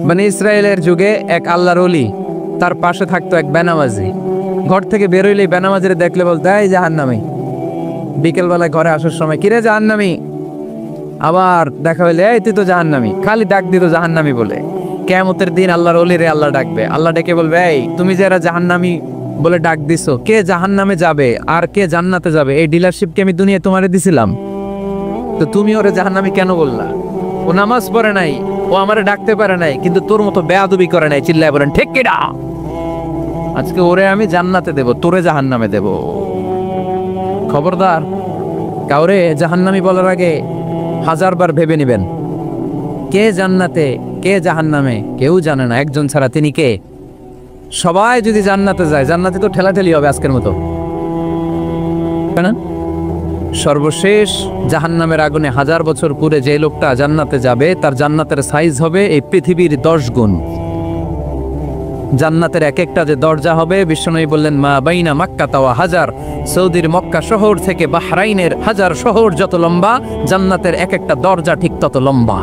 বনি ইসরায়েলের যুগে এক আল্লাহর ওলি, তার পাশে থাকতো এক বেনামাজি। ঘর থেকে বেরোইলেই বেনামাজিরে দেখলে বলতো এই জাহান্নামী। বিকেলবেলায় ঘরে আসার সময় কিরে জাহান্নামী, আবার দেখা হইলে এই তুই তো জাহান্নামী, খালি ডাক দিত জাহান্নামী বলে। কিয়ামতের দিন আল্লাহর ওলিরে আল্লাহ ডাকবে, আল্লাহ ডেকে বলবে এই তুমি যে এরা জাহান্নামী বলে ডাক দিছো, কে জাহান্নামে যাবে আর কে জান্নাতে যাবে এই ডিলারশিপ কি আমি দুনিয়ায় তোমারে দিছিলাম? তো তুমি ওরে জাহান্নামী কেন বললা? ও নামাজ পড়ে নাই, ও আমারে ডাকতে পারে নাই, কিন্তু তোর মতো বেয়াদবি করে নাই। চিল্লায় বলেন ঠিক কিনা? আজকে ওরে আমি জান্নাতে দেব, তোরে জাহান্নামে দেব। খবরদার, কাউরে জাহান্নামী বলার আগে 1000 বার ভেবে নেবেন। কে জান্নাতে কে জাহান্নামে কেউ জানে না, একজন ছাড়া, তিনি কে? সবাই যদি জান্নাতে যায়, জান্নাতে তো ঠেলাঠেলি হবে আজকের মতো, তাই না? সর্বশেষ জাহান্নামের আগুনে 1000 বছর পুরে যে লোকটা জান্নাতে যাবে, তার জান্নাতের সাইজ হবে এই পৃথিবীর 10 গুণ। জান্নাতের এক একটা যে দরজা হবে, বিশ্বনবী বললেন মা বাইনা মাক্কা তাওয়া হাজার, সৌদির মক্কা শহর থেকে বাহরাইনের 1000 শহর যত লম্বা, জান্নাতের এক একটা দরজা ঠিক তত লম্বা।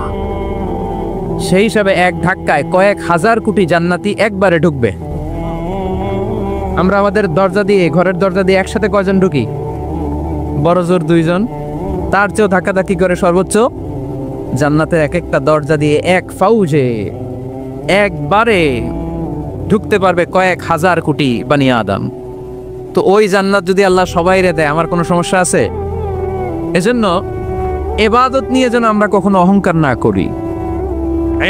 সেই হিসাবে এক ধাক্কায় কয়েক হাজার কোটি জান্নাতি একবারে ঢুকবে। আমরা আমাদের দরজা দিয়ে, ঘরের দরজা দিয়ে একসাথে কয়জন ঢুকি? বড় জোর 2 জন, তার চেয়েও ধাক্কাধাক্কি করে সর্বোচ্চ জান্নাতের এক একটা দরজা দিয়ে এক ফাউজে একবারে ঢুকতে পারবে কয়েক হাজার কোটি বানি আদম। তো ওই জান্নাত যদি আল্লাহ সবাইরে দেয়, আমার কোনো সমস্যা আছে? এজন্য ইবাদত নিয়ে যেন আমরা কখনো অহংকার না করি,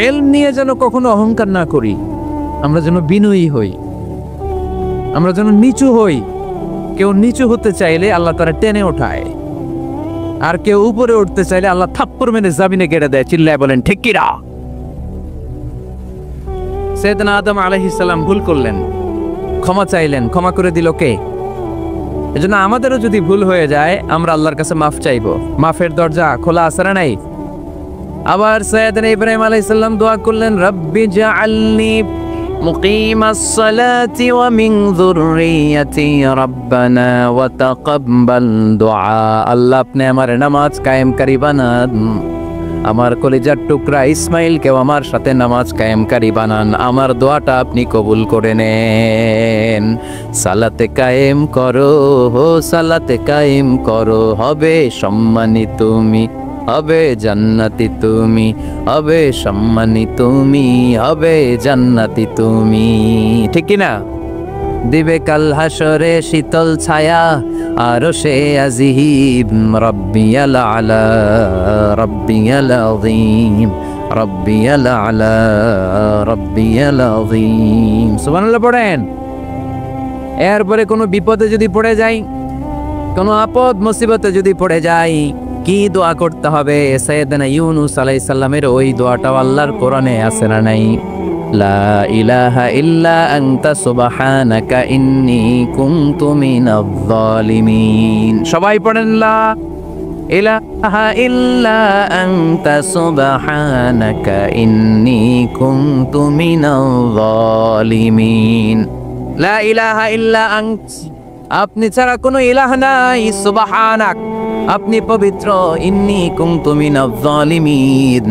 ইলম নিয়ে যেন কখনো অহংকার না করি। আমরা যেন বিনয়ী হই, আমরা যেন নিচু হই। কেউ নিচু হতে চাইলে আল্লাহ তারা টেনে ওঠায়, আর কেউ উপরে উঠতে চাইলে আল্লাহ থাপ্পড় মেরে জামিনে গেড়ে দেয়। চিল্লায় বলেন ঠিক কিনা? সাইয়েদনা আদম আলাইহিস সালাম ভুল করলেন, ক্ষমা চাইলেন, ক্ষমা করে দিল কে? এজন্য আমাদেরও যদি ভুল হয়ে যায়, আমরা আল্লাহর কাছে মাফ চাইবো। মাফের দরজা খোলা আছে না নাই? আবার সাইয়েদনা ইব্রাহিম আলাইহিস সালাম দোয়া করলেন রব্বি জাআলনি মুকিমাস সালাতি ওয়া মিন যুররিয়াতি রব্বানা ওয়া তাকাব্বাল দুআ। আল্লাহ আপনি আমার নামাজ কায়েমকারী বানান, আমার কলিজার টুকরা ইসমাইলকেও আমার সাথে নামাজ কায়েমকারী বানান, আমার দোয়াটা আপনি কবুল করে নেন। সালাতে কায়েম করো, সালাতে কায়েম করো, হবে সম্মানী তুমি, হবে জান্নাতি তুমি, হবে সম্মানী তুমি, হবে জান্নাতি তুমি। ঠিক কি না? দিবে কাল হাসরে শীতল ছায়া, আরশে আজিম, রব্বিয়াল আলা, রব্বিয়াল আযীম, রব্বিয়াল আলা, রব্বিয়াল আযীম। সুবহানাল্লাহ পড়েন। এরপরে কোনো বিপদে যদি পড়ে যাই, কোনো আপদ মুসিবতে যদি পড়ে যাই, কি দোয়া করতে হবে? সাইয়েদনা ইউনূস আলাইহিস সালামের ওই দোয়াটাও আল্লাহর কোরআনে আছে না নাই? লা ইলাহা ইল্লা আনতা সুবহানাকা ইন্নী কুনতু মিনাজ জালিমিন। সবাই পড়েন লা ইলাহা ইল্লা আনতা সুবহানাকা ইন্নী কুনতু মিনাজ জালিমিন। লা ইলাহা ইল্লা আন্ত, আপনি ছাড়া কোনো ইলাহ নাই, সুবহানাক, আপনি পবিত্র, ইন্নী কুনতু মিনাজ জালিমিন,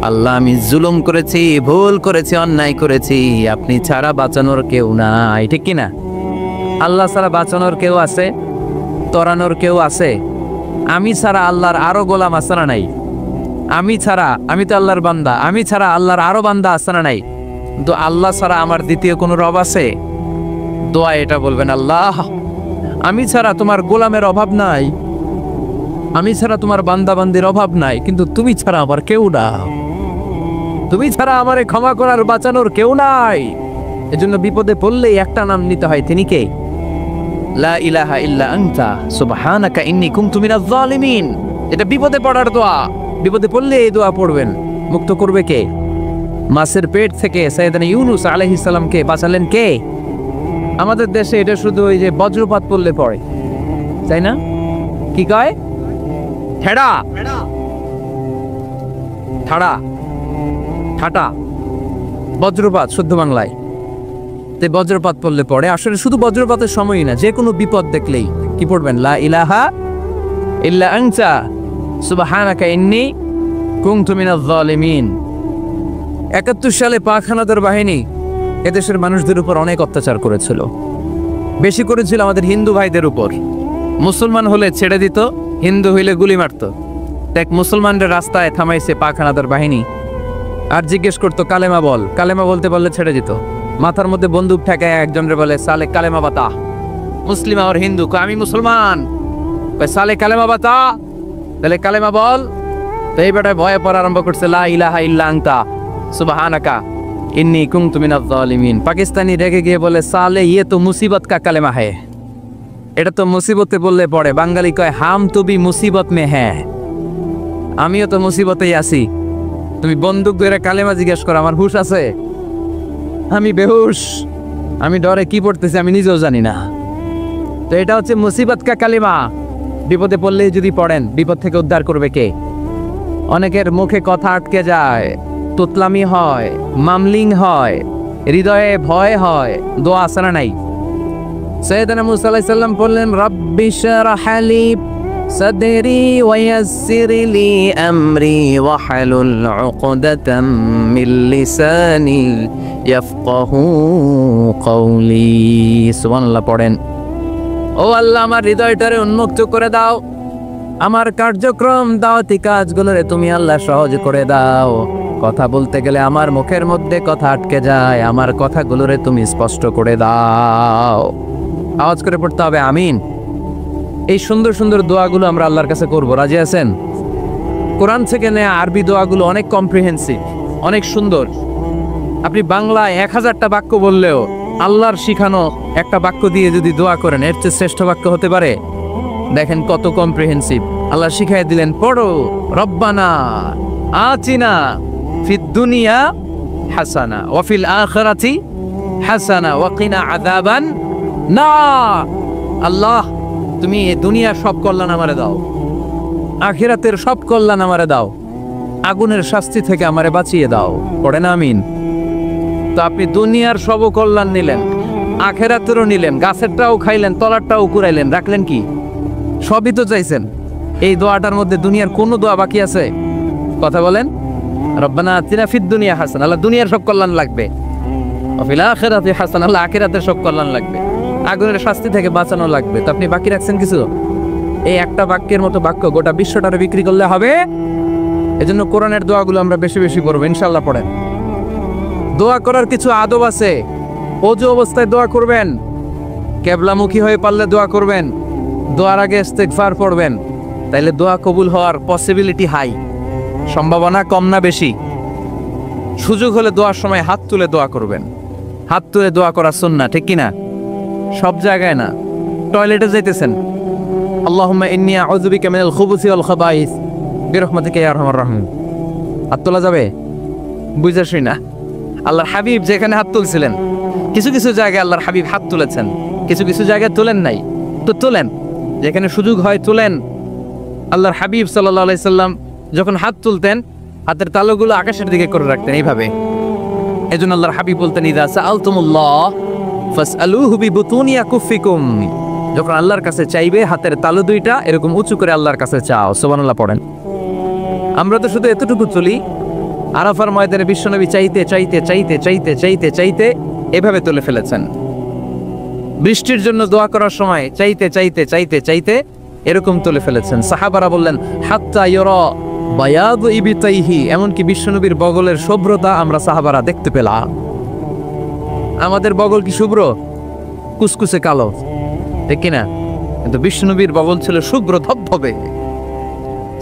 আল্লাহ আমি জুলুম করেছি, ভুল করেছি, অন্যায় করেছি, আপনি ছাড়া বাঁচানোর কেউ নাই। ঠিক কি না? আল্লাহ ছাড়া বাঁচানোর কেউ আছে? তরানোর কেউ আছে? আমি ছাড়া আল্লাহর আরো গোলাম আছে না নাই? আমি ছাড়া, আমি তো আল্লাহর বান্দা, আমি ছাড়া আল্লাহর আরো বান্দা আছে না নাই? তো আল্লাহ ছাড়া আমার দ্বিতীয় কোনো রব আছে? দোয়া এটা বলবেন, আল্লাহ আমি ছাড়া তোমার গোলামের অভাব নাই, আমি ছাড়া তোমার বান্দা বান্দির অভাব নাই, কিন্তু তুমি ছাড়া আমার কেউ না, তুমি ছাড়া আমারে ক্ষমা করার বাঁচানোর কেউ নাই। এজন্য বিপদে পড়লেই একটা নাম নিতে হয়, তিনি কে? লা ইলাহা ইল্লা আনতা সুবহানাকা ইন্নী কুনতু মিনাজ জালিমিন। এটা বিপদে পড়ার দোয়া, বিপদে পড়লে এই দোয়া পড়বেন। মুক্ত করবে কে? মাছের পেট থেকে সাইয়েদনা ইউনূস আলাইহিস সালামকে বাঁচালেন কে? আমাদের দেশে এটা শুধু ওই যে বজ্রপাত পড়লে পড়ে, তাই না? কি কয়? ঠেড়া, ঠাড়া, ঠাটা, বজ্রপাত শুদ্ধ বাংলায়। বজ্রপাত পড়লে পড়ে। আসলে শুধু বজ্রপাতের সময়ই না, যে কোনো বিপদ দেখলেই কি পড়বেন? লা ইলাহা ইল্লা আনতা সুবহানাকা ইন্নী কুনতু মিনাজ জালিমিন। 71 সালে পাক হানাদার বাহিনী এদেশের মানুষদের উপর অনেক অত্যাচার করেছিল। বেশি করেছিল আমাদের হিন্দু ভাইদের উপর। মুসলমান হলে ছেড়ে দিত, হিন্দু হইলে গুলি মারত। এক মুসলমানদের রাস্তায় থামাইছে পাক হানাদার বাহিনী, আর জিজ্ঞেস করতো কালেমা বল। কালেমা বলতে বললে ছেড়ে দিত। মাথার মধ্যে বন্দুক ঠেকায় একজনের বলে সালে কালেমা বাতা, মুসলিম আর হিন্দু, আমি মুসলমান, সালে কালেমা বাতা, তাহলে কালেমা বল। তো এই বেটায় ভয়ে পড়া আরম্ভ করছে, লা ইলাহা ইল্লা আনতা সুবহানাকা ইন্নী কুনতু মিনাজ জালিমিন। পাকিস্তানি রেগে গিয়ে বলে, সালে ইয়ে তো মুসিবত কা কালেমা হ্যায়, এটা তো মুসিবতে বললে পড়ে। বাঙালি কয়, হাম তো ভি মুসিবত মে হ্যাঁ, আমিও তো মুসিবতেই আছি। তুমি বন্দুক ধরে কালেমা জিজ্ঞেস করো, আমার হুশ আছে? আমি বেহুশ, আমি ডরে কি পড়তেছি আমি নিজেও জানি না। তো এটা হচ্ছে মুসিবত কা কালেমা। বিপদে পড়লে যদি পড়েন, বিপদ থেকে উদ্ধার করবে কে? অনেকের মুখে কথা আটকে যায়, তোতলামি হয়, মামলিং হয়, হৃদয়ে ভয় হয়, দোয়া আসরা নাই। সাইয়েদনা মুসা আলাইহিস সালাম বললেন, রাব্বি শরহ লি সাদরি ওয়ায়াসসির লি আমরি ওয়াহলুল উকদাতাম মিন লিসানি ইয়াফকাহু কওলি। সুবহানাল্লাহ পড়েন। ও আল্লাহ, আমার হৃদয়টারে উন্মুক্ত করে দাও, আমার কার্যক্রম দাওয়াতি কাজগুলোরে তুমি আল্লাহ সহজ করে দাও। কথা বলতে গেলে আমার মুখের মধ্যে কথা আটকে যায়, আমার কথাগুলোরে তুমি স্পষ্ট করে দাও। আওয়াজ করে পড়তে হবে আমিন। এই সুন্দর সুন্দর দোয়াগুলো আমরা আল্লাহর কাছে করব, রাজি আছেন? কোরআন থেকে নেয়া আরবি দোয়াগুলো অনেক কম্প্রিহেন্সিভ, অনেক সুন্দর। আপনি বাংলায় 1000টা বাক্য বললেও আল্লাহর শিখানো একটা বাক্য দিয়ে যদি দোয়া করেন, এর চেয়ে শ্রেষ্ঠ বাক্য হতে পারে? দেখেন কত কম্প্রিহেন্সিভ। আল্লাহ শিখাই দিলেন, পড়ো, রব্বানা আতিনা ফিদ দুনিয়া হাসানা ওয়া ফিল আখিরাতি হাসানা ওয়া কিনা আযাবান নার। আল্লাহ, তুমি এই দুনিয়ার সব কল্যাণ আমারে দাও, আখিরাতের সব কল্যাণ আমারে দাও, আগুনের শাস্তি থেকে আমারে বাঁচিয়ে দাও। পড়েন আমিন। তো আপনি দুনিয়ার সব কল্যাণ নিলেন, আখিরাতেরও নিলেন, গাছেরটাও খাইলেন, তলারটাও কুড়াইলেন, রাখলেন কি? সবই তো চাইছেন। এই দোয়াটার মধ্যে দুনিয়ার কোন দোয়া বাকি আছে? কথা বলেন। রব্বানা আতিনা ফিদ দুনিয়া হাসানা, আল্লাহ দুনিয়ার সব কল্যাণ লাগবে। ওয়া ফিল আখিরাতি হাসানা, আল্লাহ আখিরাতের সব কল্যাণ লাগবে, আগুনের শাস্তি থেকে বাঁচানো লাগবে। তো আপনি বাকি রাখছেন কিছু? এই একটা বাক্যের মতো বাক্য গোটা বিশ্বটারে বিক্রি করলে হবে। এজন্য কোরআনের দোয়াগুলো আমরা বেশি বেশি পড়বো, ইনশাআল্লাহ। পড়েন। দোয়া করার কিছু আদব আছে। ওযু অবস্থায় দোয়া করবেন, কিবলামুখী হয়ে পারলে দোয়া করবেন, দোয়ার আগে ইস্তিগফার পড়বেন, তাইলে দোয়া কবুল হওয়ার পসিবিলিটি হাই, সম্ভাবনা কম না বেশি? সুযোগ হলে দোয়ার সময় হাত তুলে দোয়া করবেন। হাত তুলে দোয়া করা সুন্নাহ, ঠিক কিনা? সব জায়গায় না। টয়লেটে যাইতেছেন, আল্লাহুম্মা ইন্নী আউযু বিকা মিনাল খুবুসি ওয়াল খাবাইস বিরহমাতিকা ইয়া আরহামার রাহিম। হাত তোলা যাবে? বুঝাসই না। আল্লাহর হাবিব যেখানে হাত তুলছিলেন, কিছু কিছু জায়গায় আল্লাহর হাবিব হাত তুলেছেন, কিছু কিছু জায়গায় তোলেন নাই। তো তোলেন, যেখানে সুযোগ হয় তোলেন। আল্লাহর হাবিব সাল্লাল্লাহু আলাইহি সাল্লাম যখন হাত তুলতেন, হাতের তালুগুলো আকাশের দিকে করে রাখতেন এইভাবে। এজন্য আল্লাহর হাবিব বলতেন, ইযা সাআলতুমুল্লাহ ফাসআলুহু বিবুতুনি আকুফিকুম। যখন আল্লাহর কাছে চাইবে, হাতের তালু দুইটা এরকম উঁচু করে আল্লাহর কাছে চাও। সুবহানাল্লাহ পড়েন। আমরা তো শুধু এতটুকু চলি। আরাফার ময়দানে বিশ্বনবী চাইতে চাইতে চাইতে চাইতে চাইতে চাইতে এভাবে তুলে ফেলেছেন। বৃষ্টির জন্য দোয়া করার সময় চাইতে চাইতে চাইতে চাইতে এরকম তুলে ফেলেছেন। সাহাবারা বললেন, হাত্তা ইউরা বায়াদু ইবিতাইহি, এমনকি বিশ্বনবীর বগলের শুভ্রতা আমরা সাহাবারা দেখতে পেলাম। আমাদের বগল কি শুভ্র? কুসকুসে কালো, ঠিক কিনা? কিন্তু বিশ্বনবীর বগল ছিল শুভ্র ধবধবে।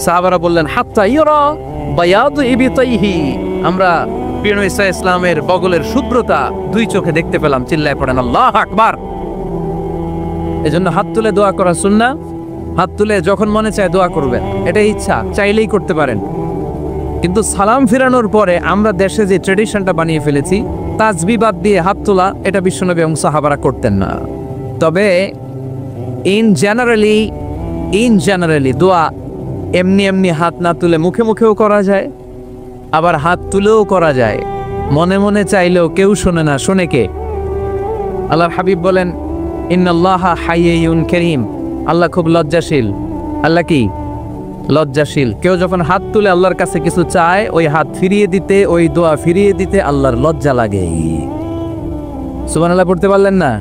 সাহাবারা বললেন, হাত্তা ইউরা বায়াদু ইবিতাইহি, আমরা প্রিয় নবী সাল্লাল্লাহু আলাইহি ওয়াসাল্লামের বগলের শুভ্রতা দুই চোখে দেখতে পেলাম। চিল্লায় পড়েন আল্লাহু আকবার। এজন্য হাত তুলে দোয়া করা সুন্নাহ। হাত তুলে যখন মনে চায় দোয়া করবেন, এটাই ইচ্ছা, চাইলেই করতে পারেন। কিন্তু সালাম ফিরানোর পরে আমরা দেশে যে ট্রেডিশনটা বানিয়ে ফেলেছি, তাসবিহ বাদ দিয়ে হাত তোলা, এটা বিশ্বনবী এবং সাহাবারা করতেন না। তবে ইন জেনারেলি দোয়া এমনি এমনি হাত না তুলে মুখে মুখেও করা যায়, আবার হাত তুলেও করা যায়। মনে মনে চাইলেও কেউ শোনে না, শোনে কে? আল্লাহর হাবিব বলেন, ইন্নাল্লাহা হাইয়ুন কারীম, আল্লাহ খুব লজ্জাশীল। আল্লাহ কি? লজ্জাশীল। কেউ যখন হাত তুলে আল্লাহর কাছে কিছু চায়, ওই হাত ফিরিয়ে দিতে, ওই দোয়া ফিরিয়ে দিতে আল্লাহর লজ্জা লাগে। সুবহানাল্লাহ পড়তে পারলেন না?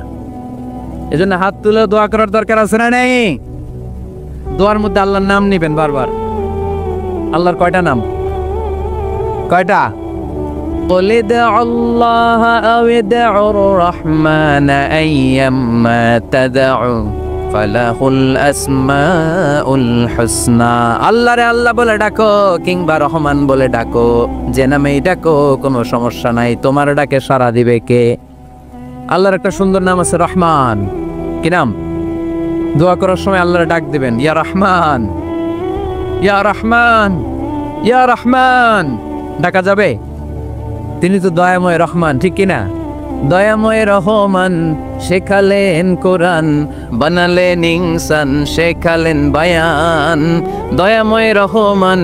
এজন্য হাত তুলে দোয়া করার দরকার আছে না নেই? দোয়ার মধ্যে আল্লাহর নাম নিবেন বারবার। আল্লাহর কয়টা নাম? কয়টা? قل ادعوا الله أو ادعوا الرحمن أيما تدعوا فله الأسماء الحسنى। আল্লাহ রে আল্লাহ বলে ডাকো কিংবা রহমান বলে ডাকো, যে নামেই ডাকো কোনো সমস্যা নাই, তোমার ডাকে সাড়া দিবে কে? আল্লাহর একটা সুন্দর নাম আছে রহমান। কি নাম? দোয়া করার সময় আল্লাহর ডাক দিবেন, ইয়া রহমান, ইয়া রহমান, ইয়া রহমান। ডাকা যাবে? তিনি তো দয়াময় রহমান, ঠিক কিনা? দয়াময় রহমান শেখালেন কোরআন, বানালেন ইনসান, শেখালেন বায়ান। দয়াময় রহমান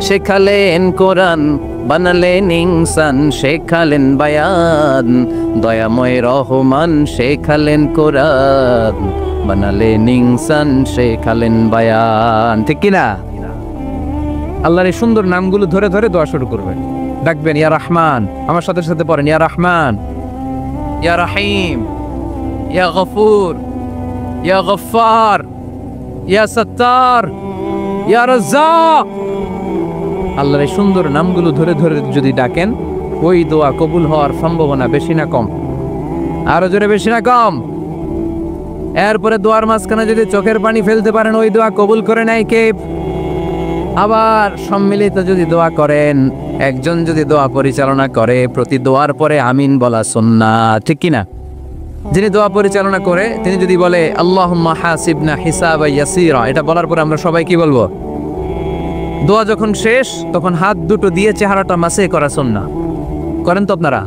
শেখালেন কোরআন, বানালেন ইনসান, শেখালেন বায়ান। দয়াময় রহমান শেখালেন কোরআন, বানালেন ইনসান, শেখালেন বায়ান। ঠিক কিনা? আল্লাহর এই সুন্দর নামগুলো ধরে ধরে দোয়া শুরু করবেন, ডাকবেন ইয়া রহমান। আমার সাথে সাথে পড়েন, ইয়া রহমান, ইয়া রহিম, ইয়া গফুর, ইয়া গফফার, ইয়া সত্তার, ইয়া রাজ্জাক। আল্লাহর এই সুন্দর নামগুলো ধরে ধরে যদি ডাকেন, ওই দোয়া কবুল হওয়ার সম্ভাবনা বেশি না কম? আরো জোরে, বেশি না কম? এরপরে দোয়ার মাঝখানে যদি চোখের পানি ফেলতে পারেন, ওই দোয়া কবুল করে নেয় কে? আবার সম্মিলিত যদি দোয়া করেন, একজন যদি দোয়া পরিচালনা করে, প্রতি দোয়ার পরে আমিন বলা সুন্নাত, ঠিক কিনা? যিনি দোয়া পরিচালনা করে তিনি যদি বলে আল্লাহুম্মা হাসিবনা হিসাবান ইয়াসীরা, এটা বলার পরে আমরা সবাই কি বলবো? দোয়া যখন শেষ তখন হাত দুটো দিয়ে চেহারাটা মাসে করা সুন্নাত। করেন তো আপনারা?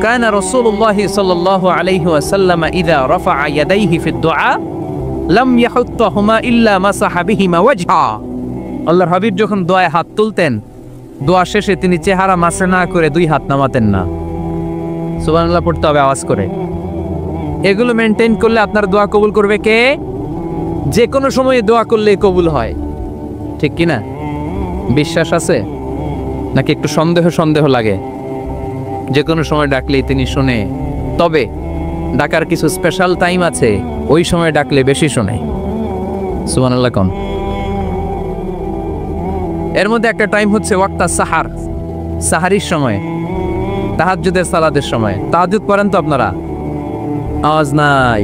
কানা রাসূলুল্লাহ সাল্লাল্লাহু আলাইহি ওয়াসাল্লাম ইযা রাফা'a ইয়াদাইহি ফিদ দুআ লাম ইয়াহুত্তাহুমা ইল্লা মাসাহা বিহিমা ওয়াজহা। আল্লাহর হাবিব যখন দোয়ায় হাত তুলতেন, দোয়া শেষে তিনি চেহারা মাসে না করে দুই হাত নামাতেন না। সুবহানাল্লাহ পড়তে হবে আওয়াজ করে। এগুলো মেনটেন করলে আপনার দোয়া কবুল করবে কে? যে কোনো সময়ে দোয়া করলে কবুল হয়, ঠিক কিনা? বিশ্বাস আছে নাকি একটু সন্দেহ সন্দেহ লাগে? যে কোনো সময় ডাকলেই তিনি শুনে, তবে ডাকার কিছু স্পেশাল টাইম আছে, ওই সময় ডাকলে বেশি শোনে। সুবহানাল্লাহ কোন? এর মধ্যে একটা টাইম হচ্ছে ওয়াক্তা সাহার, সাহারির সময়, তাহাজ্জুদের সালাতের সময়। তাহাজ্জুদ পড়েন তো আপনারা? আওয়াজ নাই,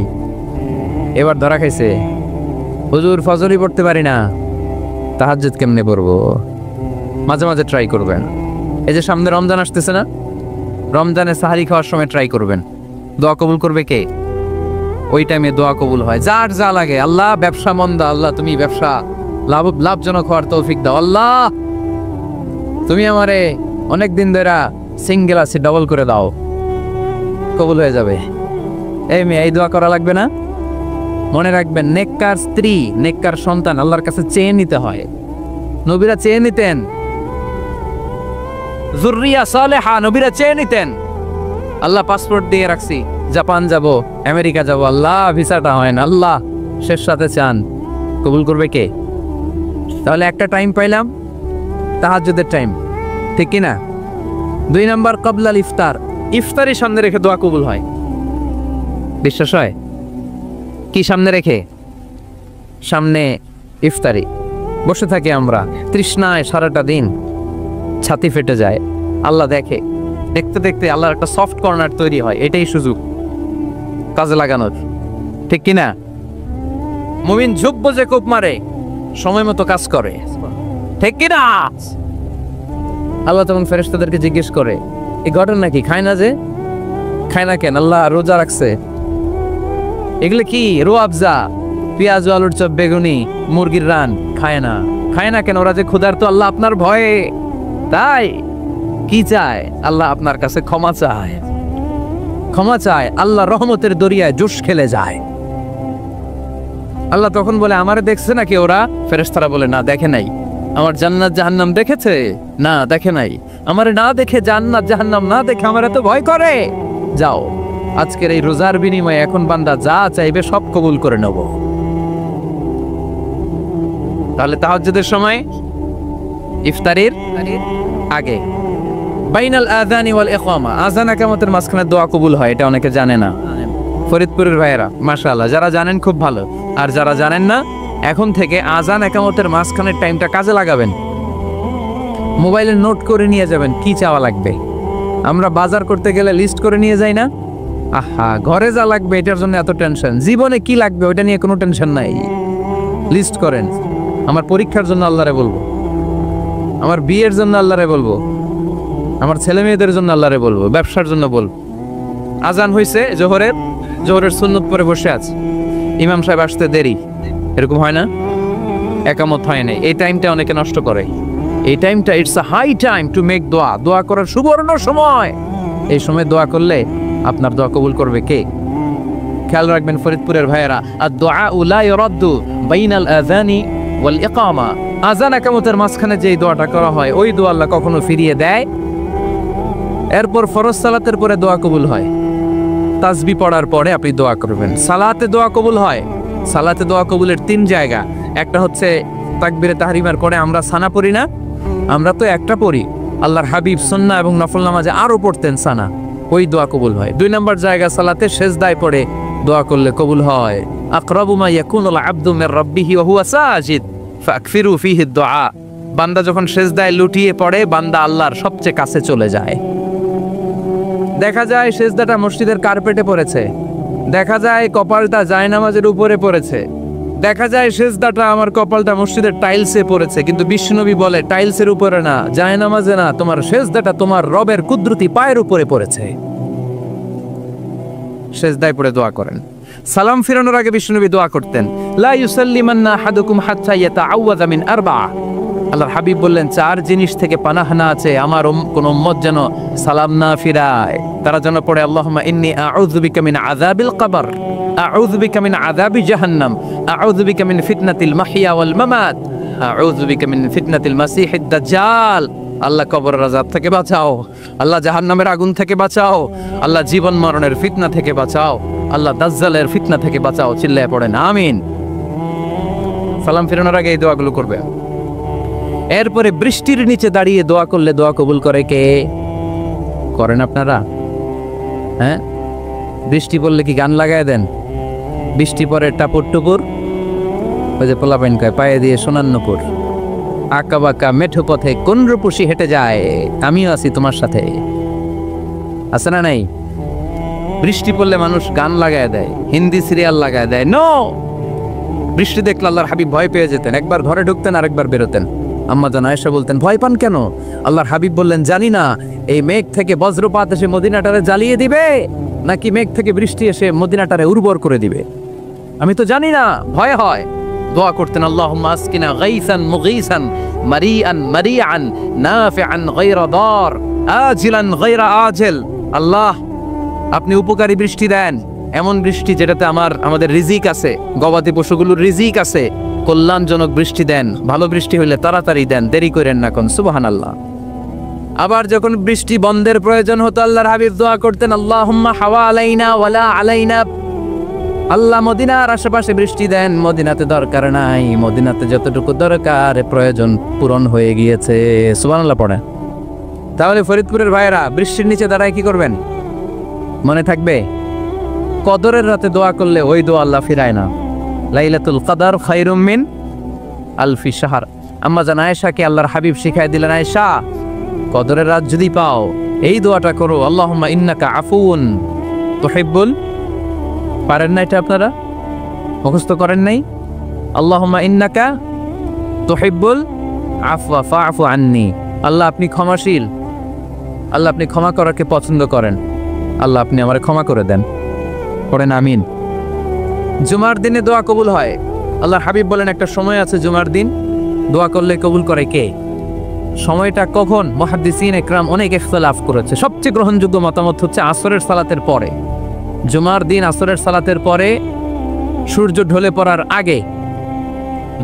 এবার ধরা খাইছে। হুজুর ফজরই পড়তে পারি না, তাহাজ্জুদ কেমনে পড়বো? মাঝে মাঝে ট্রাই করবেন। এই যে সামনে রমজান আসতেছে না, রমজানে সাহারি খাওয়ার সময় ট্রাই করবেন। দোয়া কবুল করবে কে? ওই টাইমে দোয়া কবুল হয়। যার যা লাগে, আল্লাহ ব্যবসা মন্দা, আল্লাহ তুমি ব্যবসা লাভজনক হওয়ার তৌফিক দাও, আল্লাহ তুমি আমারে অনেক দিন ধরে সিঙ্গেল আছে ডাবল করে দাও, কবুল হয়ে যাবে। এই মেয়ে, এই দোয়া করা লাগবে না? মনে রাখবেন, নেককার স্ত্রী, নেককার সন্তান আল্লাহর কাছে চেয়ে নিতে হয়। নবীরা চেয়ে নিতেন, যুররিয়া সালেহা নবীরা চেয়ে নিতেন। আল্লাহ পাসপোর্ট দিয়ে রাখছি, জাপান যাব, আমেরিকা যাব, আল্লাহ ভিসাটা হয় না, আল্লাহ শেষ সাথে চান, কবুল করবে কে? তাহলে একটা টাইম পাইলাম, তাহাজ্জুদের টাইম, ঠিক কিনা? 2 নাম্বার ক্বাবলাল ইফতার, ইফতারি সামনে রেখে দোয়া কবুল হয়। বিশ্বাস হয়? কি সামনে রেখে? সামনে ইফতারি। বসে থাকি আমরা তৃষ্ণায় সারাটা দিন, ছাতি ফেটে যায়, আল্লাহ দেখে। দেখতে দেখতে আল্লাহর একটা সফট কর্নার তৈরি হয়। এটাই সুযোগ কাজে লাগানোর, ঠিক কিনা? মুমিন ঝুঁকবো যে কোপ মারে, সময় মতো কাজ করে, ঠিক কিনা? আল্লাহ তখন ফেরেশতাদেরকে জিজ্ঞেস করে, এই ঘটনা কি? খায় না যে? খায় না কেন? আল্লাহ রোজা রাখছে। এগুলো কি? রোয়াবজা, পেঁয়াজ, আলুর চপ, বেগুনি, মুরগির রান খায় না। খায় না কেন? ওরা যে ক্ষুধার্ত, আল্লাহ আপনার ভয়ে। তাই কি চায়? আল্লাহ আপনার কাছে ক্ষমা চায়, ক্ষমা চায়। আল্লাহ রহমতের দরিয়ায় জোশ খেলে যায়। আল্লাহ তখন বলে, আমারে দেখছে নাকি ওরা? ফেরেশতারা বলে, না দেখে নাই। আমার জান্নাত জাহান্নাম দেখেছে? না দেখে নাই। আমারে না দেখে, জান্নাত জাহান্নাম না দেখে আমার এত ভয় করে? যাও, আজকের এই রোজার বিনিময়ে এখন বান্দা যা চাইবে সব কবুল করে নেব। তাহলে তাহাজ্জুদের সময় ইফতারির আগে বাইনাল আযানি ওয়াল ইকামা, আযান ইকামতের মাঝখানে দোয়া কবুল হয়, এটা অনেকে জানে না। ফরিদপুরের ভাইয়েরা মাশাআল্লাহ, যারা জানেন খুব ভালো, আর যারা জানেন না এখন থেকে আযান ইকামতের মাঝখানের টাইমটা কাজে লাগাবেন। মোবাইলে নোট করে নিয়ে যাবেন কি চাওয়া লাগবে। আমরা বাজার করতে গেলে লিস্ট করে নিয়ে যাই না? আহা, ঘরে যা লাগবে এটার জন্য এত টেনশন, জীবনে কি লাগবে ওটা নিয়ে কোনো টেনশন নাই। লিস্ট করেন, আমার পরীক্ষার জন্য আল্লাহরে বলবো, আমার বিয়ের জন্য আল্লাহরে বলবো, আমার ছেলে মেয়েদের জন্য আল্লাহরে বলবো, ব্যবসার জন্য বলবো। আজান হয়েছে জোহরের সুন্নত পরে বসে আছে, ইমাম সাহেব আসতে দেরি, এরকম হয় না? একামত হয় নাই, এই টাইমটা অনেকে নষ্ট করে। এই টাইমটা it's a high time to make দোয়া, দোয়া করার সুবর্ণ সময়। এই সময় দোয়া করলে আপনার দোয়া কবুল করবে কে? খেয়াল রাখবেন ফরিদপুরের ভাইয়েরা, আর দোয়া লা ইউরাদ্দু বাইনাল আযানি ওয়াল ইকামা, আযান ইকামতের মাঝখানে যেই দোয়াটা করা হয় ওই দোয়া আল্লাহ কখনো ফিরিয়ে দেয়। এরপর ফরজ সালাতের পরে দোয়া কবুল হয়, তাসবিহ পড়ার পরে আপনি দোয়া করবেন। সালাতে দোয়া কবুল হয়, সালাতে দোয়া কবুলের 3 জায়গা। একটা হচ্ছে তাকবীরে তাহরিমার পরে আমরা সানা পড়ি না, আমরা তো একটা পড়ি, আল্লাহর হাবিব সুন্নাহ এবং নফল নামাজে আরো পড়তেন সানা, ওই দোয়া কবুল হয়। 2 নম্বর জায়গা সালাতে সেজদায় পড়ে দোয়া করলে কবুল হয়। আকরাবু মা ইয়াকুনুল আবদু মির রাব্বিহি ওয়া হুয়া সাজিদ ফাকফিরু ফিহি দুআ, বান্দা যখন সেজদায় লুটিয়ে পড়ে বান্দা আল্লাহর সবচেয়ে কাছে চলে যায়। দেখা যায় সেজদাটা মসজিদের কার্পেটে পড়েছে, দেখা যায় কপালটা জায়নামাজের উপরে পড়েছে, দেখা যায় সেজদাটা আমার কপালটা মসজিদের টাইলসে পড়েছে, কিন্তু বিশ্বনবী বলে টাইলসের উপরে না, জায়নামাজে না, তোমার সেজদাটা তোমার রবের কুদরতি পায়ের উপরে পড়েছে। সেজদায় পড়ে দোয়া করেন। সালাম ফিরানোর আগে বিশ্বনবী দোয়া করতেন, লা ইউসাল্লিমান্না আহাদুকুম হাত্তা ইয়াতাআওয়াযা মিন আরবা'a, আল্লাহর হাবিব বললেন 4 জিনিস থেকে পানাহ না আছে আমার কোন উম্মত যেন সালাম না ফিরায়। তারা যেন পড়ে আল্লাহুম্মা ইন্নী আউযু বিকা মিন আযাবিল কবর, আউযু বিকা মিন আযাবি জাহান্নাম, আউযু বিকা মিন ফিতনাতিল মাহইয়া ওয়াল মামাত, আউযু বিকা মিন ফিতনাতিল মাসিহিদ দাজ্জাল। আল্লাহ কবরের আযাব থেকে বাঁচাও, আল্লাহ জাহান্নামের আগুন থেকে বাঁচাও, আল্লাহ জীবন মরণের ফিতনা থেকে বাঁচাও, আল্লাহ দাজ্জালের ফিতনা থেকে বাঁচাও। চিল্লায়ে পড়েন আমিন। সালাম ফিরানোর আগে এই দোয়াগুলো করবে। এরপরে বৃষ্টির নিচে দাঁড়িয়ে দোয়া করলে দোয়া কবুল করে কে? করেন আপনারা? হ্যাঁ, বৃষ্টি পড়লে কি গান লাগায় দেন? বৃষ্টি পরে টাপুর টুপুর, ওই যে পোলাপাইন কয় পায়ে দিয়ে সোনার নুপুর, আঁকা বাঁকা মেঠো পথে কোন রূপসী হেঁটে যায়, আমিও আছি তোমার সাথে, আছে না নাই? বৃষ্টি পড়লে মানুষ গান লাগায় দেয়, হিন্দি সিরিয়াল লাগায় দেয়। নো, বৃষ্টি দেখলে আল্লাহর হাবিব ভয় পেয়ে যেতেন, একবার ঘরে ঢুকতেন আরেকবার বেরোতেন। আম্মা জান আয়েশা বলতেন, ভয় পান কেন? আল্লাহর হাবিব বললেন, জানি না এই মেঘ থেকে বজ্রপাত এসে মদিনাটারে জ্বালিয়ে দিবে নাকি মেঘ থেকে বৃষ্টি এসে মদিনাটারে উর্বর করে দিবে, আমি তো জানি না, ভয় হয়। দোয়া করতেন, আল্লাহুম্মা আসকিনা গাইসান মুগীসান মারিআন মারিআন নাফিআন গায়রা দার আজিলান গায়রা আজিল। আল্লাহ, আপনি উপকারী বৃষ্টি দেন, এমন বৃষ্টি যেটাতে আমাদের রিজিক আছে, গবাদি পশুগুলোর রিজিক আছে, কল্যাণজনক বৃষ্টি দেন, ভালো বৃষ্টি হইলে তাড়াতাড়ি দেন, দেরি করেন না কোন। সুবহানাল্লাহ। আবার যখন বৃষ্টি বন্ধের প্রয়োজন হতো আল্লাহর হাবিব দোয়া করতেন, আল্লাহুম্মা হাওয়া আলাইনা ওয়ালা আলাইনা, আল্লাহ মদিনার আশেপাশে বৃষ্টি দেন, মদিনাতে দরকার নাই, মদিনাতে যতটুকু দরকার প্রয়োজন পূরণ হয়ে গিয়েছে। সুবহানাল্লাহ পড়ে। তাহলে ফরিদপুরের ভাইয়েরা বৃষ্টির নিচে দাঁড়ায় কি করবেন? মনে থাকবে কদরের রাতে দোয়া করলে ওই দোয়া আল্লাহ ফিরায় না। লাইলাতুল কদর খায়রুম মিন আলফি শাহর। আম্মা জান আয়েশাকে আল্লাহর হাবিব শিখায় দিলেন, আয়েশা কদরের রাত যদি পাও এই দোয়াটা করো, আল্লাহুম্মা ইন্নাকা আফুউন তুহিব্বুল, পারেন না এটা আপনারা? মুখস্থ করেন নাই? আল্লাহুম্মা ইন্নাকা তুহিব্বুল আফওয়া ফাআফু আন্নি, আল্লাহ আপনি ক্ষমাশীল, আল্লাহ আপনি ক্ষমা করাকে পছন্দ করেন, আল্লাহ আপনি আমারে ক্ষমা করে দেন। পড়েন আমিন। জুমার দিনে দোয়া কবুল হয়। আল্লাহর হাবিব বলেন একটা সময় আছে জুমার দিন দোয়া করলে কবুল করে কে? সময়টা কখন? মুহাদ্দিসিন ইকরাম অনেক ইখতিলাফ করেছে, সবচেয়ে গ্রহণযোগ্য মতামত হচ্ছে আসরের সালাতের পরে। জুমার দিন আসরের সালাতের পরে সূর্য ঢলে পড়ার আগে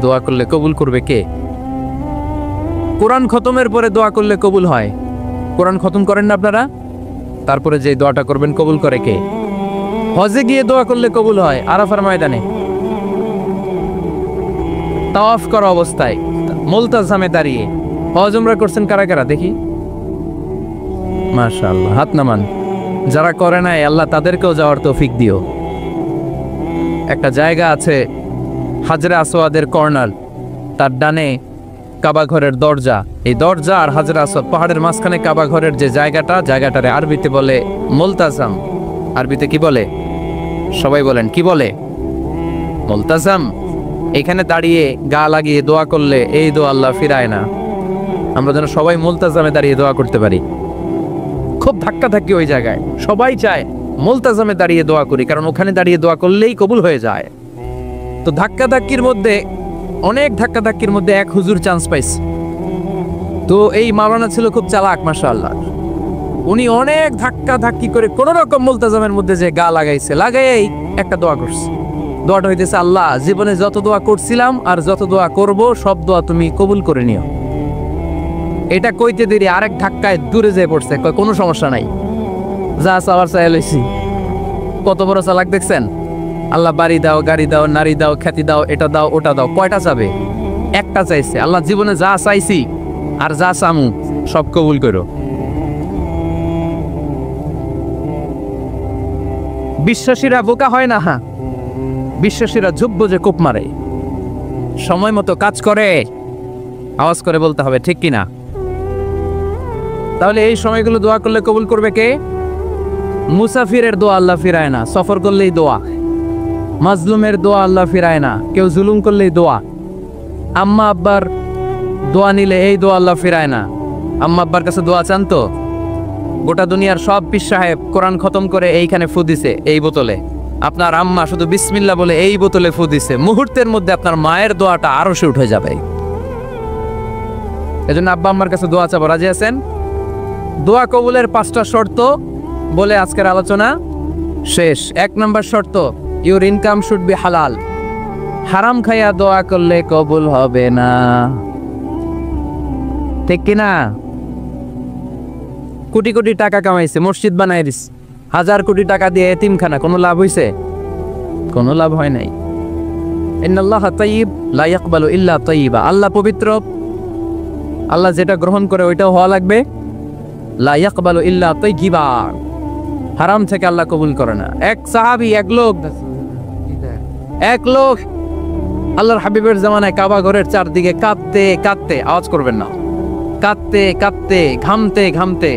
দোয়া করলে কবুল করবে কে? কোরআন খতমের পরে দোয়া করলে কবুল হয়। কোরআন খতম করেন না আপনারা? তারপরে যে দোয়াটা করবেন কবুল করে কে? হজে গিয়ে দোয়া করলে কবুল হয় আরাফার ময়দানে। তাওয়াফ করা অবস্থায় মুলতাজামে দাঁড়িয়ে হজ উমরা করছেন কারা কারা দেখি? মাশাআল্লাহ, হাত নামান। যারা করে নাই আল্লাহ তাদেরকেও যাওয়ার তৌফিক দিও। একটা জায়গা আছে হাজরে আসওয়াদের কর্নার, তার ডানে কাবা ঘরের দরজা। এই দরজা আর হাজরে আসওয়াদ পাহাড়ের মাঝখানে কাবা ঘরের যে জায়গাটারে আরবিতে বলে মুলতাজাম। আরবিতে কি বলে? সবাই বলেন, কি বলে? মুলতাজাম। এখানে দাঁড়িয়ে গা লাগিয়ে দোয়া করলে এই দোয়া আল্লাহ ফিরায় না। আমরা যেন সবাই মুলতাজামে দাঁড়িয়ে দোয়া করতে পারি। খুব ধাক্কা ধাক্কি ওই জায়গায়, সবাই চায় মুলতাজামে দাঁড়িয়ে দোয়া করি, কারণ ওখানে দাঁড়িয়ে দোয়া করলেই কবুল হয়ে যায়। তো ধাক্কা ধাক্কির মধ্যে, অনেক ধাক্কা ধাক্কির মধ্যে এক হুজুর চান্স পাইছে। তো এই মাওলানা ছিল খুব চালাক, মাশাআল্লাহ। উনি অনেক ধাক্কা ধাক্কি করে কোন রকম মুলতাজামের মধ্যে যে গা লাগাইছে, লাগাই একটা দোয়া করছে। দোয়াটা হইতেছে, আল্লাহ জীবনে যত দোয়া করছিলাম আর যত দোয়া করব সব দোয়া তুমি কবুল করে নিও। এটা কইতে দেরি আরেক ধাক্কায় দূরে যেয়ে পড়ছে, কয় কোনো সমস্যা নাই, যা চাওয়ার চাই লইছি। কত বড় চালাক দেখছেন? আল্লাহ বাড়ি দাও, গাড়ি দাও, নারী দাও, খ্যাতি দাও, এটা দাও, ওটা দাও। কয়টা চাবে? একটা চাইছে। আল্লাহ জীবনে যা চাইছি আর যা চামু সব কবুল করো। বিশ্বাসীরা বোকা হয় না। হ্যাঁ, বিশ্বাসীরা ঝুব্ব যে কোপ মারে, সময় মতো কাজ করে। আওয়াজ করে বলতে হবে, ঠিক কিনা? তাহলে এই সময়গুলো দোয়া করলে কবুল করবে কে? মুসাফিরের দোয়া আল্লাহ ফিরায় না, সফর করলেই দোয়া। মাজলুমের দোয়া আল্লাহ ফিরায় না, কেউ জুলুম করলেই দোয়া। আম্মা আব্বার দোয়া নিলে এই দোয়া আল্লাহ ফিরায় না। আম্মা আব্বার কাছে দোয়া চান তো? গোটা দুনিয়ার সব পীর সাহেব কোরআন খতম করে এইখানে ফু দিছে এই বোতলে, আপনার আম্মা শুধু বিসমিল্লাহ বলে এই বোতলে ফু দিছে, মুহূর্তের মধ্যে আপনার মায়ের দোয়াটা আরশে উঠে যাবে। এজন্য আব্বা আম্মার কাছে দোয়া চাবো, রাজি আছেন? দোয়া কবুলের 5টা শর্ত বলে আজকের আলোচনা শেষ। 1 নম্বর শর্ত, ইউর ইনকাম শুড বি হালাল। হারাম খাইয়া দোয়া করলে কবুল হবে না, ঠিক কিনা? কোটি কোটি টাকা কামাইছে, মসজিদ বানাই দিস, 1000 কোটি টাকা দিয়ে এতিমখানা, কোনো লাভ হইছে? কোনো লাভ হয় নাই। ইন্নাল্লাহা তাইয়্যিব লা ইয়াকবালু ইল্লা তাইয়্যিবা। আল্লাহ পবিত্র, আল্লাহ যেটা গ্রহণ করে ওইটাও হওয়া লাগবে। লা ইয়াকবালু ইল্লা তাইয়্যিবা, হারাম থেকে আল্লাহ কবুল করে না। এক সাহাবী, এক লোক আল্লাহর হাবিবের জামানায় কাবা ঘরের চারদিকে কাঁদতে কাঁদতে, আওয়াজ করবেন না, কাঁদতে কাঁদতে, ঘামতে ঘামতে,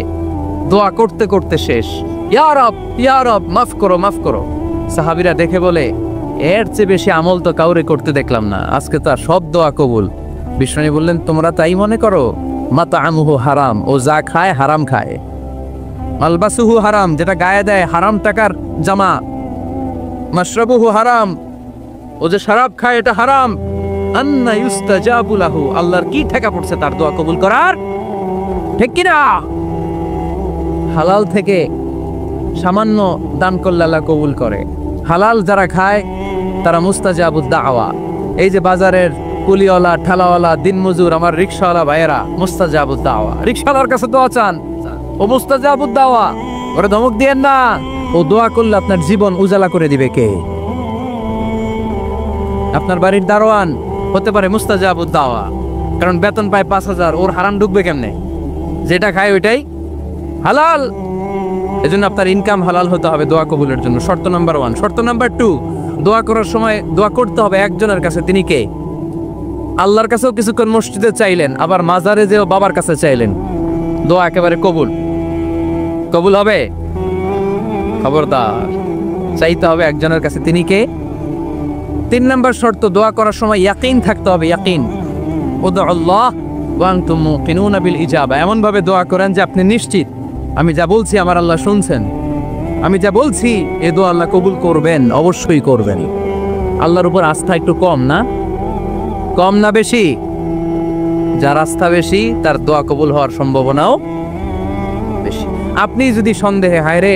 দোয়া করতে করতে শেষ। ইয়া রব, ইয়া রব, মাফ করো, মাফ করো। সাহাবীরা দেখে বলে, এর চেয়ে বেশি আমল তো কাউরে করতে দেখলাম না, আজকে তার সব দোয়া কবুল। বিষ্ণু বললেন, তোমরা তাই মনে করো? মাতাআমুহু হারাম, ও যা খায় হারাম খায়। মালবাসুহু হারাম, যেটা গায়ে দেয় হারাম টাকার জামা। মাশরাবুহু হারাম, ও যে শরাব খায় এটা হারাম। আন্না ইউস্তাজাবু লাহু, আল্লাহর কি ঠেকা পড়ছে তার দোয়া কবুল করার, ঠিক কি না? হালাল থেকে সামান্য দান করলে আল্লাহ কবুল করে। হালাল যারা খায় তারা মুস্তাজাবুদ দাওয়া। এই যে বাজারের কুলিওয়ালা, ঠালাওয়ালা, দিনমজুর, আমার রিকশাওয়ালা ভাইয়েরা, মুস্তাজাবুদ দাওয়া। রিকশাওয়ালার কাছে দোয়া চান, ও মুস্তাজাবুদ দাওয়া, ওরে ধমক দিয়েন না। ও দোয়া করলে আপনার জীবন উজালা করে দিবে কে? আপনার বাড়ির দারোয়ান হতে পারে মুস্তাজাবুদ দাওয়া, কারণ বেতন পায় 5000, ওর হারাম ঢুকবে কেমনে? যেটা খায় ওইটাই হালাল। এজন্য আপনার ইনকাম হালাল হতে হবে দোয়া কবুলের জন্য। শর্ত নাম্বার 1। শর্ত নাম্বার 2, দোয়া করার সময় দোয়া করতে হবে একজনের কাছে। তিনি কে? আল্লাহর কাছেও কিছুক্ষণ মসজিদে চাইলেন, আবার মাজারে যেও বাবার কাছে চাইলেন, দোয়া একেবারে কবুল। কবুল হবে? খবরদার, চাইতে হবে একজনের কাছে। তিনি কে? 3 নম্বর শর্ত, দোয়া করার সময় ইয়াকিন থাকতে হবে। ইয়াকিন, উদউল্লাহ ওয়া আনতুম মুকিনুনা বিল ইজাবা। এমন ভাবে দোয়া করেন যে আপনি নিশ্চিত আমি যা বলছি আমার আল্লাহ শুনছেন, আমি যা বলছি এ দোয়া আল্লাহ কবুল করবেন, অবশ্যই করবেন। আল্লাহর উপর আস্থা একটু কম না? কম না বেশি? যার আস্থা বেশি তার দোয়া কবুল হওয়ার সম্ভাবনাও বেশি। আপনি যদি সন্দেহে, হায় রে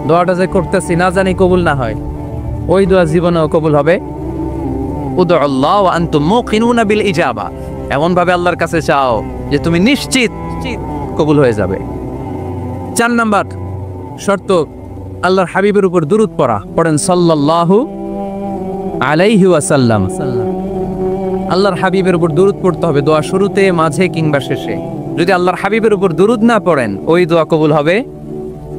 দোয়াটা যে করতেছি না জানি কবুল না হয়, ওই দোয়া জীবনেও কবুল হবে। উদউল্লাহ ওয়া আনতুম মুকিনুনা বিল ইজাবা, এমন ভাবে আল্লাহর কাছে চাও যে তুমি নিশ্চিত কবুল হয়ে যাবে। 4 নাম্বার শর্ত, আল্লাহর হাবিবের উপর দুরূদ পড়া। পড়েন সাল্লাল্লাহু আলাইহি ওয়াসাল্লাম। আল্লাহর হাবিবের উপর দুরূদ পড়তে হবে দোয়া শুরুতে, মাঝে কিংবা শেষে। যদি আল্লাহর হাবিবের উপর দুরূদ না পড়েন, ওই দোয়া কবুল হবে।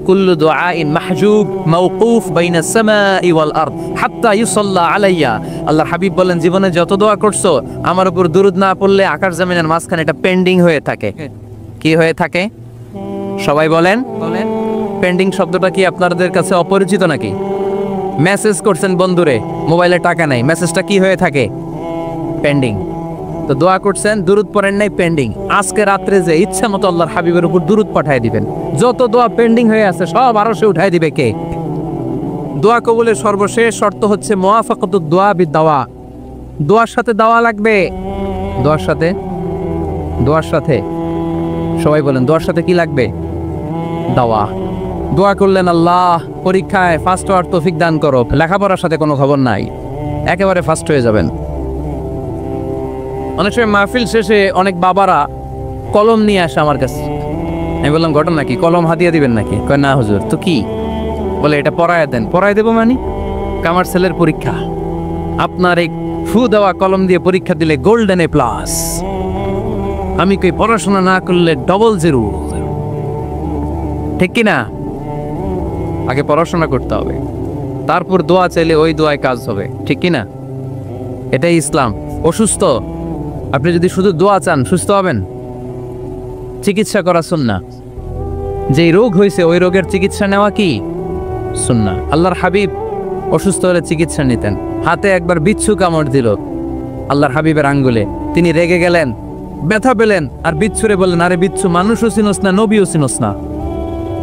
কুল্লু দুআইন মাহজুব মাওকুফ বাইনা সামাই ওয়াল আরদ হাত্তা ইউসাল্লা আলাইয়া। আল্লাহর হাবিব বলেন, জীবনে যত দোয়া করছো আমার উপর দুরূদ না পড়লে আকাশ জমিনের মাঝখানে এটা পেন্ডিং হয়ে থাকে। কি হয়ে থাকে? সবাই বলেন। পেন্ডিং শব্দটা কি আপনাদের কাছে অপরিচিত নাকি? মেসেজ করছেন বন্ধুরে, মোবাইলে টাকা নাই, মেসেজটা কি হয়ে থাকে? পেন্ডিং। তো দোয়া করছেন, দুরূদ পড়েন নাই, পেন্ডিং। আজকে রাত্রে যে ইচ্ছা মতো আল্লাহর হাবিবের উপর দুরূদ পাঠিয়ে দিবেন, যত দোয়া পেন্ডিং হয়ে আছে সব আরশে উঠাই দিবে কে? দোয়া কবুলের সর্বশেষ শর্ত হচ্ছে মুওয়াফাকাতুদ দোয়া বিদ-দাওয়া। দোয়ার সাথে দাওয়া লাগবে। দোয়ার সাথে সবাই বলেন, দোয়ার সাথে কি লাগবে? দাওয়া। দোয়া করলেন, আল্লাহ পরীক্ষায় ফার্স্ট হওয়ার তৌফিক দান করো, লেখাপড়ার সাথে কোনো খবর নাই, একেবারে ফার্স্ট হয়ে যাবেন। অনেক সময় মাহফিল শেষে অনেক বাবারা কলম নিয়ে আসে আমার কাছে। আমি বললাম, ঘটনা কি? কলম হাতিয়ে দিবেন নাকি? কয় না হুজুর। তো কি? বলে, এটা পড়ায় দেন। পড়ায় দেবো মানে? আমার ছেলের পরীক্ষা, আপনার এই ফু দেওয়া কলম দিয়ে পরীক্ষা দিলে গোল্ডেন এ প্লাস। আমি কই, পড়াশোনা না করলে ডবল জিরো। ঠিক কিনা? আগে পড়াশোনা করতে হবে, তারপর দোয়া চাইলে ওই দোয়ায় কাজ হবে। ঠিক কিনা? এটাই ইসলাম। অসুস্থ, আপনি যদি শুধু দোয়া চান সুস্থ হবেন? চিকিৎসা করা সুন্নাহ। যেই রোগ হয়েছে ওই রোগের চিকিৎসা নেওয়া কি সুন্নাহ। আল্লাহর হাবিব অসুস্থ হলে চিকিৎসা নিতেন। হাতে একবার বিচ্ছু কামড় দিল আল্লাহর হাবিবের আঙ্গুলে, তিনি রেগে গেলেন, ব্যথা পেলেন, আর বিচ্ছুরে বললেন, আরে বিচ্ছু, মানুষও চিনোস না, নবীও চিনোস না,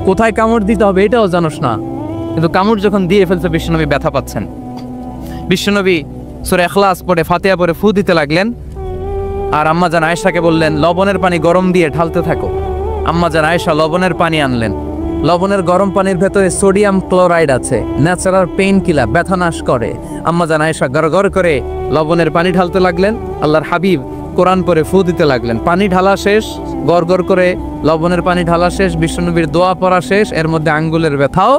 কোথায় কামড় দিতে হবে এটাও জানোস না। কিন্তু কামড় যখন দিয়ে ফেলছে, বিশ্বনবী ব্যথা পাচ্ছেন। বিশ্বনবী সূরা ইখলাস পড়ে, ফাতিহা পড়ে ফু দিতে লাগলেন। আর আম্মাজান আয়েশাকে বললেন, লবণের পানি গরম দিয়ে ঢালতে থাকো। আম্মাজান আয়েশা লবণের পানি আনলেন। লবণের গরম পানির ভেতরে সোডিয়াম ক্লোরাইড আছে, ন্যাচারাল পেইন কিলার, ব্যথা নাশ করে। আম্মাজান আয়েশা গড়গড় করে লবণের পানি ঢালতে লাগলেন। আল্লাহর হাবিব কোরআন পড়ে ফু দিতে লাগলেন। পানি ঢালা শেষ, গড়গড় করে লবণের পানি ঢালা শেষ, বিশ্বনবীর দোয়া পড়া শেষ, এর মধ্যে আঙ্গুলের ব্যথাও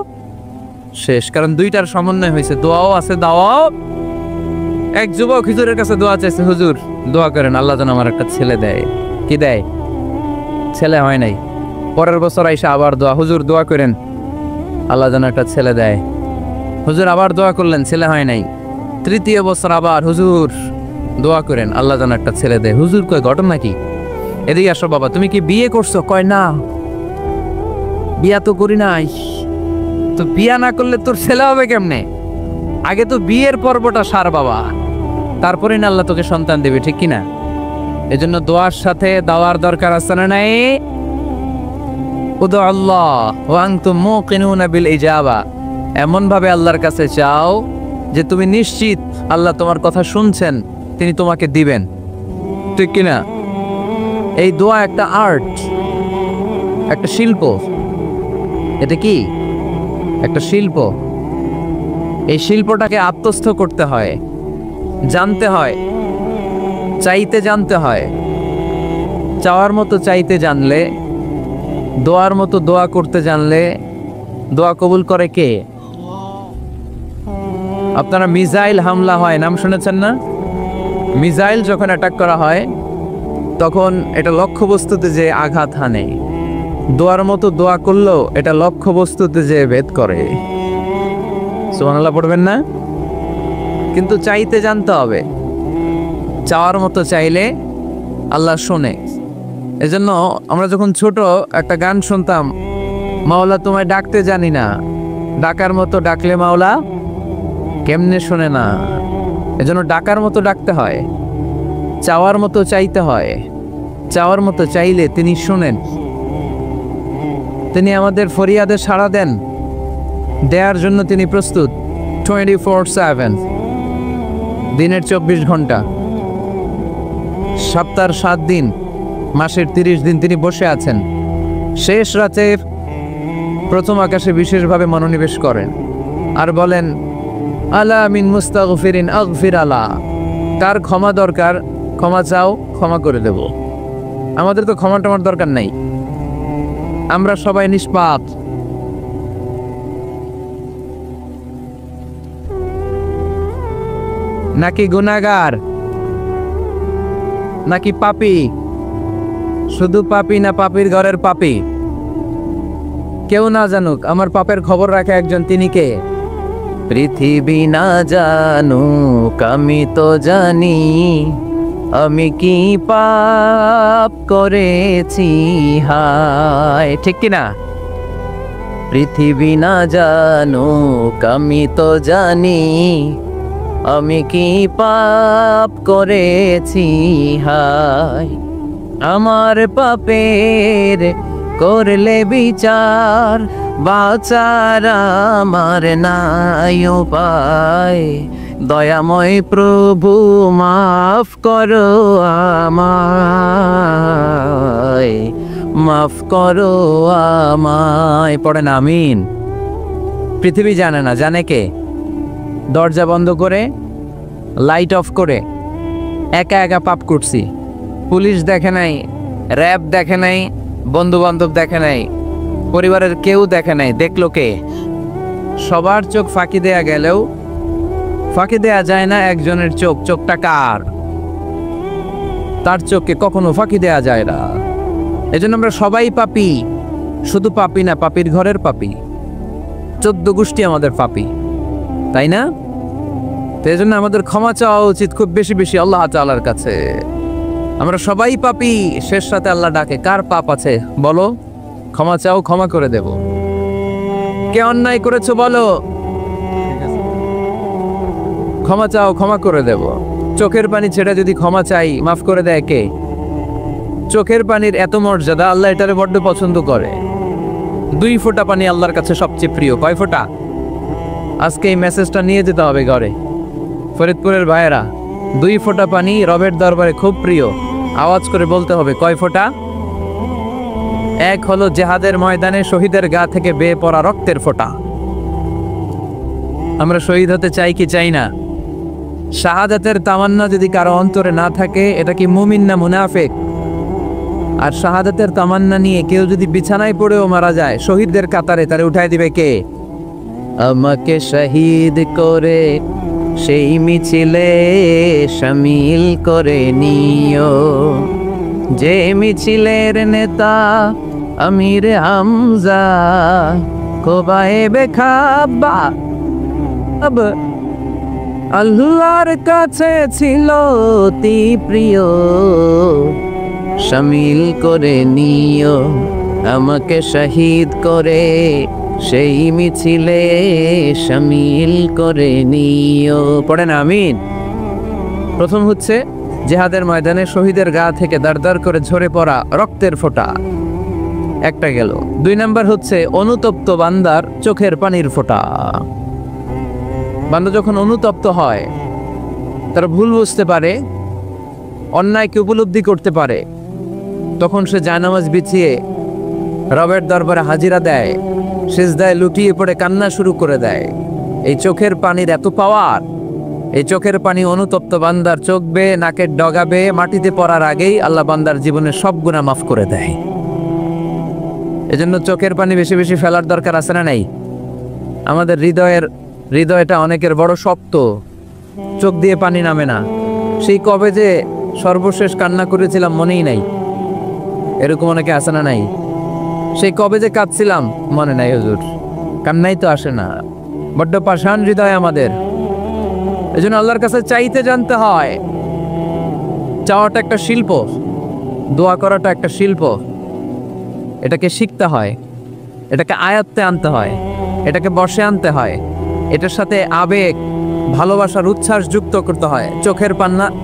শেষ। কারণ দুইটার সমন্বয় হয়েছে, দোয়াও আছে, দাওয়াও। এক যুবক হুজুরের কাছে দোয়া চাইছে, হুজুর দোয়া করেন আল্লাহ যেন আমার একটা ছেলে দেয়। কি দেয়? ছেলে হয় নাই। পরের বছর আইসা আবার দোয়া, হুজুর দোয়া করেন আল্লাহ যেন একটা ছেলে দেয়। হুজুর আবার দোয়া করলেন, ছেলে হয় নাই। তৃতীয় বছর আবার, হুজুর দোয়া করেন আল্লাহ যেন একটা ছেলে দেয়। হুজুর কয়, ঘটনা কি? এদিকে আসো বাবা, তুমি কি বিয়ে করছো? কয় না, বিয়া তো করি নাই। তো বিয়া না করলে তোর ছেলে হবে কেমনে? আগে তো বিয়ের পর্বটা সার বাবা, তারপরে না আল্লাহ তোকে সন্তান দেবে। ঠিক কিনা? এজন্য দোয়ার সাথে দাওয়ার দরকার আছে না নাই? উদু আল্লাহ ওয়া আনতুম মুকিনুনা বিল ইজাবা। এমন ভাবে আল্লাহর কাছে চাও যে তুমি নিশ্চিত আল্লাহ তোমার কথা শুনছেন, তিনি তোমাকে দিবেন। ঠিক কিনা? এই দোয়া একটা আর্ট, একটা শিল্প। এটা কি? একটা শিল্প। এই শিল্পটাকে আত্মস্থ করতে হয়, জানতে হয়, চাইতে জানতে হয়। চাওয়ার মতো চাইতে জানলে, দোয়ার মতো দোয়া করতে জানলে দোয়া কবুল করে কে? আপনারা মিসাইল হামলা হয়, নাম শুনেছেন না? মিসাইল যখন অ্যাটাক করা হয় তখন এটা লক্ষ্যবস্তুতে যে আঘাত হানে। দোয়ার মতো দোয়া করলেও এটা লক্ষ্যবস্তুতে যে ভেদ করে। সুবহানাল্লাহ পড়বেন না? কিন্তু চাইতে জানতে হবে। চাওয়ার মতো চাইলে আল্লাহ শোনে। এজন্য আমরা যখন ছোট একটা গান শুনতাম, মাওলা তোমায় ডাকতে জানি না, ডাকার মতো ডাকলে মাওলা কেমনে শোনে না। এজন্য ডাকার মতো ডাকতে হয়, চাওয়ার মতো চাইতে হয়। চাওয়ার মতো চাইলে তিনি শোনেন, তিনি আমাদের ফরিয়াদে সাড়া দেন, দেওয়ার জন্য তিনি প্রস্তুত 24/7, দিনের 24 ঘন্টা, সপ্তাহের 7 দিন, মাসের 30 দিন তিনি বসে আছেন। শেষ রাতে প্রথম আকাশে বিশেষভাবে মনোনিবেশ করেন আর বলেন, আলা মিন মুস্তাগফিরিন আগফির আলা। কার ক্ষমা দরকার ক্ষমা চাও, ক্ষমা করে দেব। আমাদের তো ক্ষমা টমার দরকার নাই, আমরা সবাই নিষ্পাপ। নাকি গুনাহগার? নাকি পাপী? শুধু পাপী না পাপীর ঘরের পাপী? কেউ না জানুক, আমার পাপের খবর রাখে একজন, তিনি কে? পৃথিবী না জানুক আমি তো জানি, আমি কি পাপ করেছি হায়, ঠিক কিনা? পৃথিবী না জানুক আমি তো জানি, আমি কি পাপ করেছি হায়। আমার পাপের করলে বিচার, বাঁচার আমার নাই উপায়। দয়াময় প্রভু মাফ করো আমায়, মাফ করো আমায়। পড়েন আমিন। পৃথিবী জানে না, জানে কে? দরজা বন্ধ করে, লাইট অফ করে একা একা পাপ করছি। পুলিশ দেখে নাই, র্যাব দেখে নাই, বন্ধু বান্ধব দেখে নাই, পরিবারের কেউ দেখে নাই। দেখলো কে? সবার চোখ ফাঁকি দেয়া গেলেও ফাঁকি দেয়া যায় না একজনের চোখ। চোখটা কার? তার চোখকে কখনো ফাঁকি দেয়া যায় না। এজন্য আমরা সবাই পাপী। শুধু পাপী না, পাপীর ঘরের পাপী। 14 গোষ্ঠী আমাদের পাপী, তাই না? তো এজন্য আমাদের ক্ষমা চাওয়া উচিত খুব বেশি বেশি আল্লাহ তাআলার কাছে। আমরা সবাই পাপী। শেষ রাতে আল্লাহ ডাকে, কার পাপ আছে বলো, ক্ষমা চাও, ক্ষমা করে দেব। কে অন্যায় করেছো বলো, ক্ষমা চাও, ক্ষমা করে দেব। চোখের পানি ছেড়ে যদি ক্ষমা চাই, মাফ করে দেয় কে? চোখের পানির এত মর্যাদা, আল্লাহ এটারে বড্ড পছন্দ করে। 2 ফোঁটা পানি আল্লাহর কাছে সবচেয়ে প্রিয়। কয় ফোঁটা? আজকে এই মেসেজটা নিয়ে যেতে হবে ঘরে। ফরিদপুরের ভাইয়েরা, 2 ফোঁটা পানি রবের দরবারে খুব প্রিয়। আওয়াজ করে বলতে হবে, কয় ফোঁটা? এক হলো জেহাদের ময়দানে শহীদের গা থেকে বেয়ে পড়া রক্তের ফোঁটা। আমরা শহীদ হতে চাই কি চাই না? শাহাদাতের তামান্না যদি কারো অন্তরে না থাকে, এটা কি মুমিন না মুনাফিক? আর শাহাদাতের তামান্না নিয়ে কেউ যদি বিছানায় পড়েও মারা যায়, শহীদদের কাতারে তারে উঠাই দিবে কে? আমাকে শহীদ করে সেই মিছিলে শামিল করে নিও, যে মিছিলের নেতা আমির হামজা কোবায়েবে খাব্বাব আল্লাহর কাছে ছিল অতি প্রিয়। শামিল করে নিও, আমাকে শহীদ করে সেই মিছিলে শামিল করে নিও। পড়েন আমিন। প্রথম হচ্ছে জিহাদের ময়দানে শহীদের গা থেকে দাঁড় করে ঝরে পড়া রক্তের ফোঁটা, একটা গেল। 2 নাম্বার হচ্ছে অনুতপ্ত বান্দার চোখের পানির ফোঁটা। বান্দা যখন অনুতপ্ত হয়, তারা ভুল বুঝতে পারে, অন্যায়কে উপলব্ধি করতে পারে, তখন সে জায়নামাজ বিছিয়ে রবের দরবারে হাজিরা দেয়, সিজদায় লুটিয়ে পড়ে কান্না শুরু করে দেয়। এই চোখের পানির এত পাওয়ার। এই চোখের পানি অনুতপ্ত বান্দার চোখ বেয়ে, নাকের ডগা বেয়ে মাটিতে পড়ার আগেই আল্লাহ বান্দার জীবনের সব গুনাহ মাফ করে দেয়। এজন্য চোখের পানি বেশি বেশি ফেলার দরকার আছে না নাই? আমাদের হৃদয়টা অনেকের বড় শক্ত, চোখ দিয়ে পানি নামে না। সেই কবে যে সর্বশেষ কান্না করেছিলাম মনেই নাই, এরকম অনেকে আসে না নাই? সেই কবে যে কাঁদছিলাম মনে নাই হুজুর, কান্নাই তো আসে না। বড্ড পাষাণ হৃদয় আমাদের। এজন্য আল্লাহর কাছে চাইতে জানতে হয়। চাওয়াটা একটা শিল্প, দোয়া করাটা একটা শিল্প। এটাকে শিখতে হয়, এটাকে আয়ত্তে আনতে হয়, এটাকে বশে আনতে হয়। এটার সাথে আবেগ, ভালোবাসার উচ্ছ্বাস যুক্ত করতে হয়, চোখের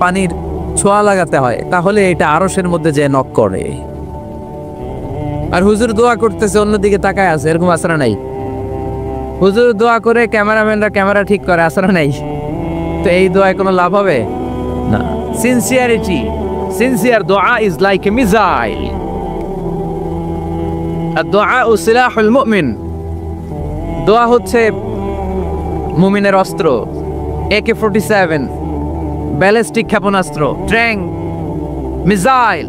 পানির ছোঁয়া লাগাতে হয়, তাহলে এটা আরশের মধ্যে যে নক করে। আর হুজুর দোয়া করতেছে, অন্যদিকে তাকায় আছে, এরকম আসরা নাই? হুজুর দোয়া করে ক্যামেরাম্যানরা ক্যামেরা ঠিক করে, আসরা নাই? তো এই দোয়ায় কোনো লাভ হবে না। সিনসিয়ার দোয়া ইজ লাইক এ মিসাইল। দোয়া ও সিলাহুল মুমিন। দোয়া হচ্ছে মুমিনের অস্ত্র। AK-47, ব্যালিস্টিক ক্ষেপণাস্ত্র, ট্যাঙ্ক, মিসাইল,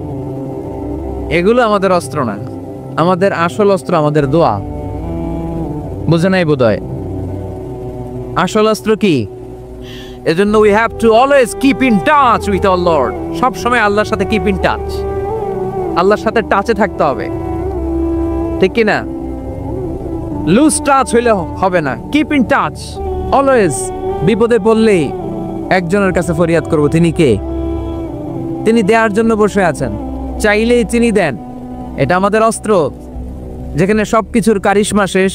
এগুলো আমাদের অস্ত্র না। আমাদের আসল অস্ত্র আমাদের দোয়া। বুঝে নাই বোধহয়? আসল অস্ত্র কি? এজন্য we have to always keep in touch with our Lord. সব সময় আল্লাহর সাথে কিপ ইন টাচ, আল্লাহর সাথে টাচে থাকতে হবে, ঠিক কি না? লুজ টাচ হইলে হবে না, কিপ ইন টাচ অলওয়েজ। বিপদে পড়লেই একজনের কাছে ফরিয়াদ করব, তিনি কে? তিনি দেওয়ার জন্য বসে আছেন, চাইলেই তিনি দেন। এটা আমাদের অস্ত্র। যেখানে সবকিছুর কারিশমা শেষ,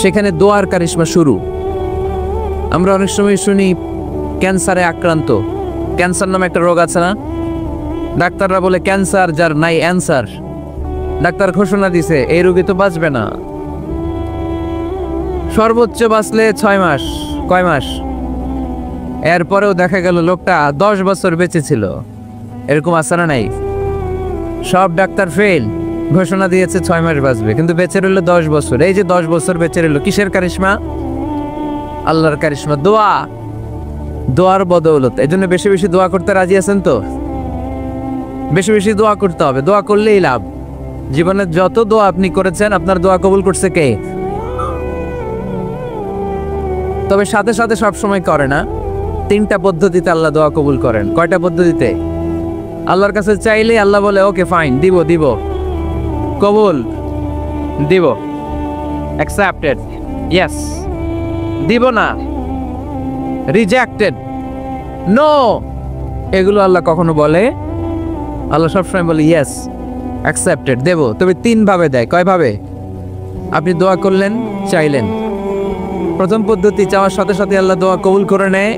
সেখানে দোয়ার কারিশমা শুরু। আমরা অনেক সময় শুনি ক্যান্সারে আক্রান্ত, ক্যান্সার নামে একটা রোগ আছে না? ডাক্তাররা বলে ক্যান্সার যার নাই অ্যান্সার। ডাক্তার ঘোষণা দিছে এই রোগী তো বাঁচবে না, সর্বোচ্চ বাঁচলে 6 মাস। কয় মাস? এরপরেও দেখা গেল লোকটা 10 বছর বেঁচে ছিল। এরকম আছে না নাই? সব ডাক্তার ফেল, ঘোষণা দিয়েছে 6 মাস বাঁচবে, কিন্তু বেঁচে রইল 10 বছর। এই যে 10 বছর বেঁচে রইল, কিসের কারিশমা? আল্লাহর কারিশমা, দোয়া, দোয়ার বদৌলত। এই জন্য বেশি বেশি দোয়া করতে রাজি আছেন তো? বেশি বেশি দোয়া করতে হবে, দোয়া করলেই লাভ। জীবনে যত দোয়া আপনি করেছেন, আপনার দোয়া কবুল করছে কে? তবে সাথে সাথে সব সময় করে না। 3টা পদ্ধতিতে আল্লাহ দোয়া কবুল করেন। কয়টা পদ্ধতিতে? আল্লাহর কাছে চাইলে আল্লাহ বলে ওকে ফাইন, দিব দিব, কবুল দিব, অ্যাকসেপ্টেড, ইয়েস। দিব না, রিজেক্টেড, নো, এগুলো আল্লাহ কখনো বলে? আল্লাহ সবসময় বলে ইয়েস, অ্যাকসেপ্টেড, দেব। তবে 3 ভাবে দেয়। কয় ভাবে? আপনি দোয়া করলেন, চাইলেন। প্রথম পদ্ধতি, চাওয়ার সাথে সাথে আল্লাহ দোয়া কবুল করে নেয়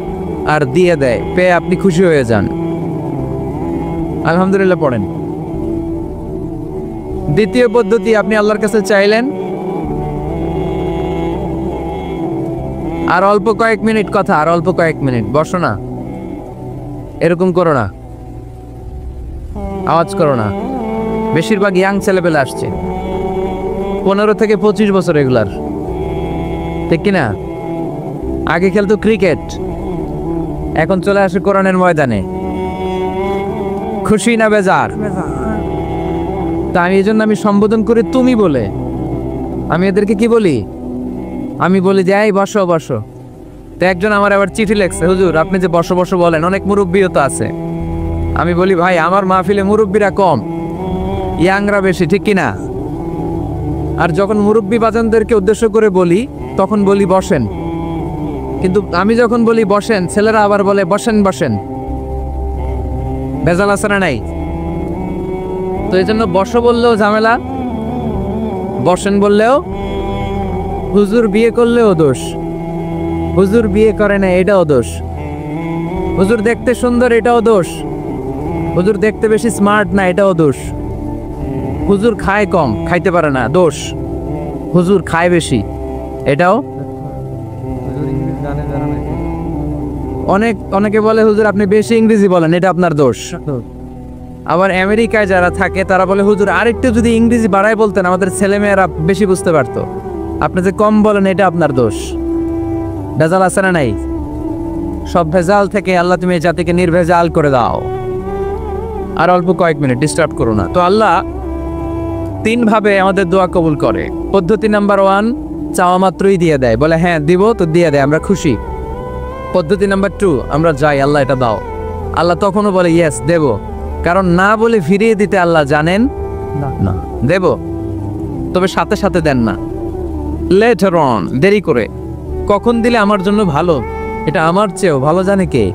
আর দিয়ে দেয়, পেয়ে আপনি খুশি হয়ে যান, আলহামদুলিল্লাহ পড়েন। দ্বিতীয় পদ্ধতি, আপনি আল্লাহর কাছে চাইলেন, আর অল্প কয়েক মিনিট কথা, আর অল্প কয়েক মিনিট, বসো না, এরকম করো না, আওয়াজ করো না। বেশিরভাগ ইয়াং ছেলেপেলে আসছে, 15 থেকে 25 বছর, এগুলার, ঠিক কিনা? আগে খেলতো ক্রিকেট, এখন চলে আসে কোরআনের ময়দানে। খুশি না বেজার? তা আমি এই জন্য আমি সম্বোধন করি তুমি বলে। আমি এদেরকে কি বলি? আমি বলি যে এই বসো বসো। তো একজন আমার আবার চিঠি লেখছে, হুজুর আপনি যে বসো বসো বলেন, অনেক মুরব্বিও তো আছে। আমি বলি ভাই, আমার মাহফিলে মুরব্বিরা কম, ইয়াংরা বেশি, ঠিক কিনা? আর যখন মুরব্বি বাজানদেরকে উদ্দেশ্য করে বলি, তখন বলি বসেন। কিন্তু আমি যখন বলি বসেন, ছেলেরা আবার বলে বসেন বসেন। ভেজাল আছে না নাই? তো এই জন্য বসো বললেও ঝামেলা, বসেন বললেও। হুজুর বিয়ে করলেও দোষ, হুজুর বিয়ে করে না এটাও দোষ, হুজুর দেখতে সুন্দর এটাও দোষ, হুজুর দেখতে বেশি স্মার্ট না এটাও দোষ, হুজুর খায় কম, খাইতে পারে না, দোষ, হুজুর খায় বেশি, এটাও। অনেকে বলে হুজুর আপনি বেশি ইংরেজি বলেন, এটা আপনার দোষ। আবার আমেরিকায় যারা থাকে তারা বলে হুজুর আরেকটু যদি ইংরেজি বাড়ায় বলতেন আমাদের ছেলেমেয়েরা বেশি বুঝতে পারতো, আপনি যে কম বলেন এটা আপনার দোষ। ভেজাল আছে না নাই? সব ভেজাল থেকে আল্লাহ তুমি এই জাতিকে নির্ভেজাল করে দাও। আর অল্প কয়েক মিনিট, ডিস্টার্ব করো না। তো আল্লাহ 3 ভাবে আমাদের দোয়া কবুল করে। পদ্ধতি নাম্বার 1, চাওয়া মাত্রই দিয়ে দেয়, বলে হ্যাঁ দিব, তো দিয়ে দেয়, আমরা খুশি। পদ্ধতি নাম্বার 2, আমরা যাই, আল্লাহ এটা দাও, আল্লাহ তখনও বলে ইয়েস দেব, কারণ না বলে ফিরিয়ে দিতে আল্লাহ জানেন না, দেব, তবে সাথে সাথে দেন না, লেটার অন, দেরি করে। কখন দিলে আমার জন্য ভালো, এটা আমার চেয়েও ভালো জানে কে,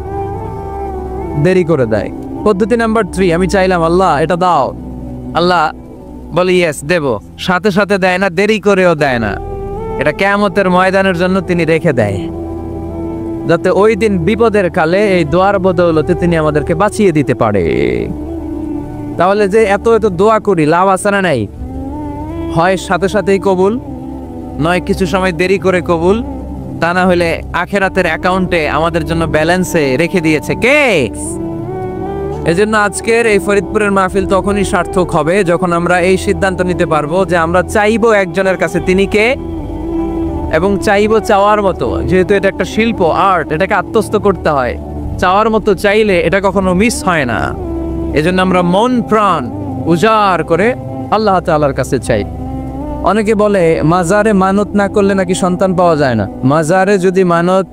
দেরি করে দেয়। পদ্ধতি নাম্বার 3, আমি চাইলাম আল্লাহ এটা দাও, আল্লাহ বলে ইয়েস দেব, সাথে সাথে দেয় না, দেরি করেও দেয় না। এটা কিয়ামতের ময়দানের জন্য তিনি রেখে দেয়, যাতে ওই দিন বিপদের কালে এই দোয়ার বদৌলতে তিনি আমাদেরকে বাঁচিয়ে দিতে পারে। তাহলে যে এত এত দোয়া করি, লাভ আছে না নাই? হয় সাথে সাথেই কবুল, নয় কিছু সময় দেরি করে কবুল, তা না হলে আখেরাতের অ্যাকাউন্টে আমাদের জন্য ব্যালেন্সে রেখে দিয়েছে কে? এজন্য আজকের এই ফরিদপুরের মাহফিল তখনই সার্থক হবে যখন আমরা এই সিদ্ধান্ত নিতে পারবো যে আমরা চাইবো একজনের কাছে, তিনি কে, এবং চাইবো চাওয়ার মতো। যেহেতু এটা একটা শিল্প, আর্ট, এটাকে আত্মস্থ করতে হয়। চাওয়ার মতো চাইলে এটা কখনো মিস হয় না। এজন্য আমরা মন প্রাণ উজাড় করে আল্লাহ তাআলার কাছে চাই। অনেকে বলে মাজারে মানত না করলে নাকি সন্তান পাওয়া যায় না। মাজারে যদি মানত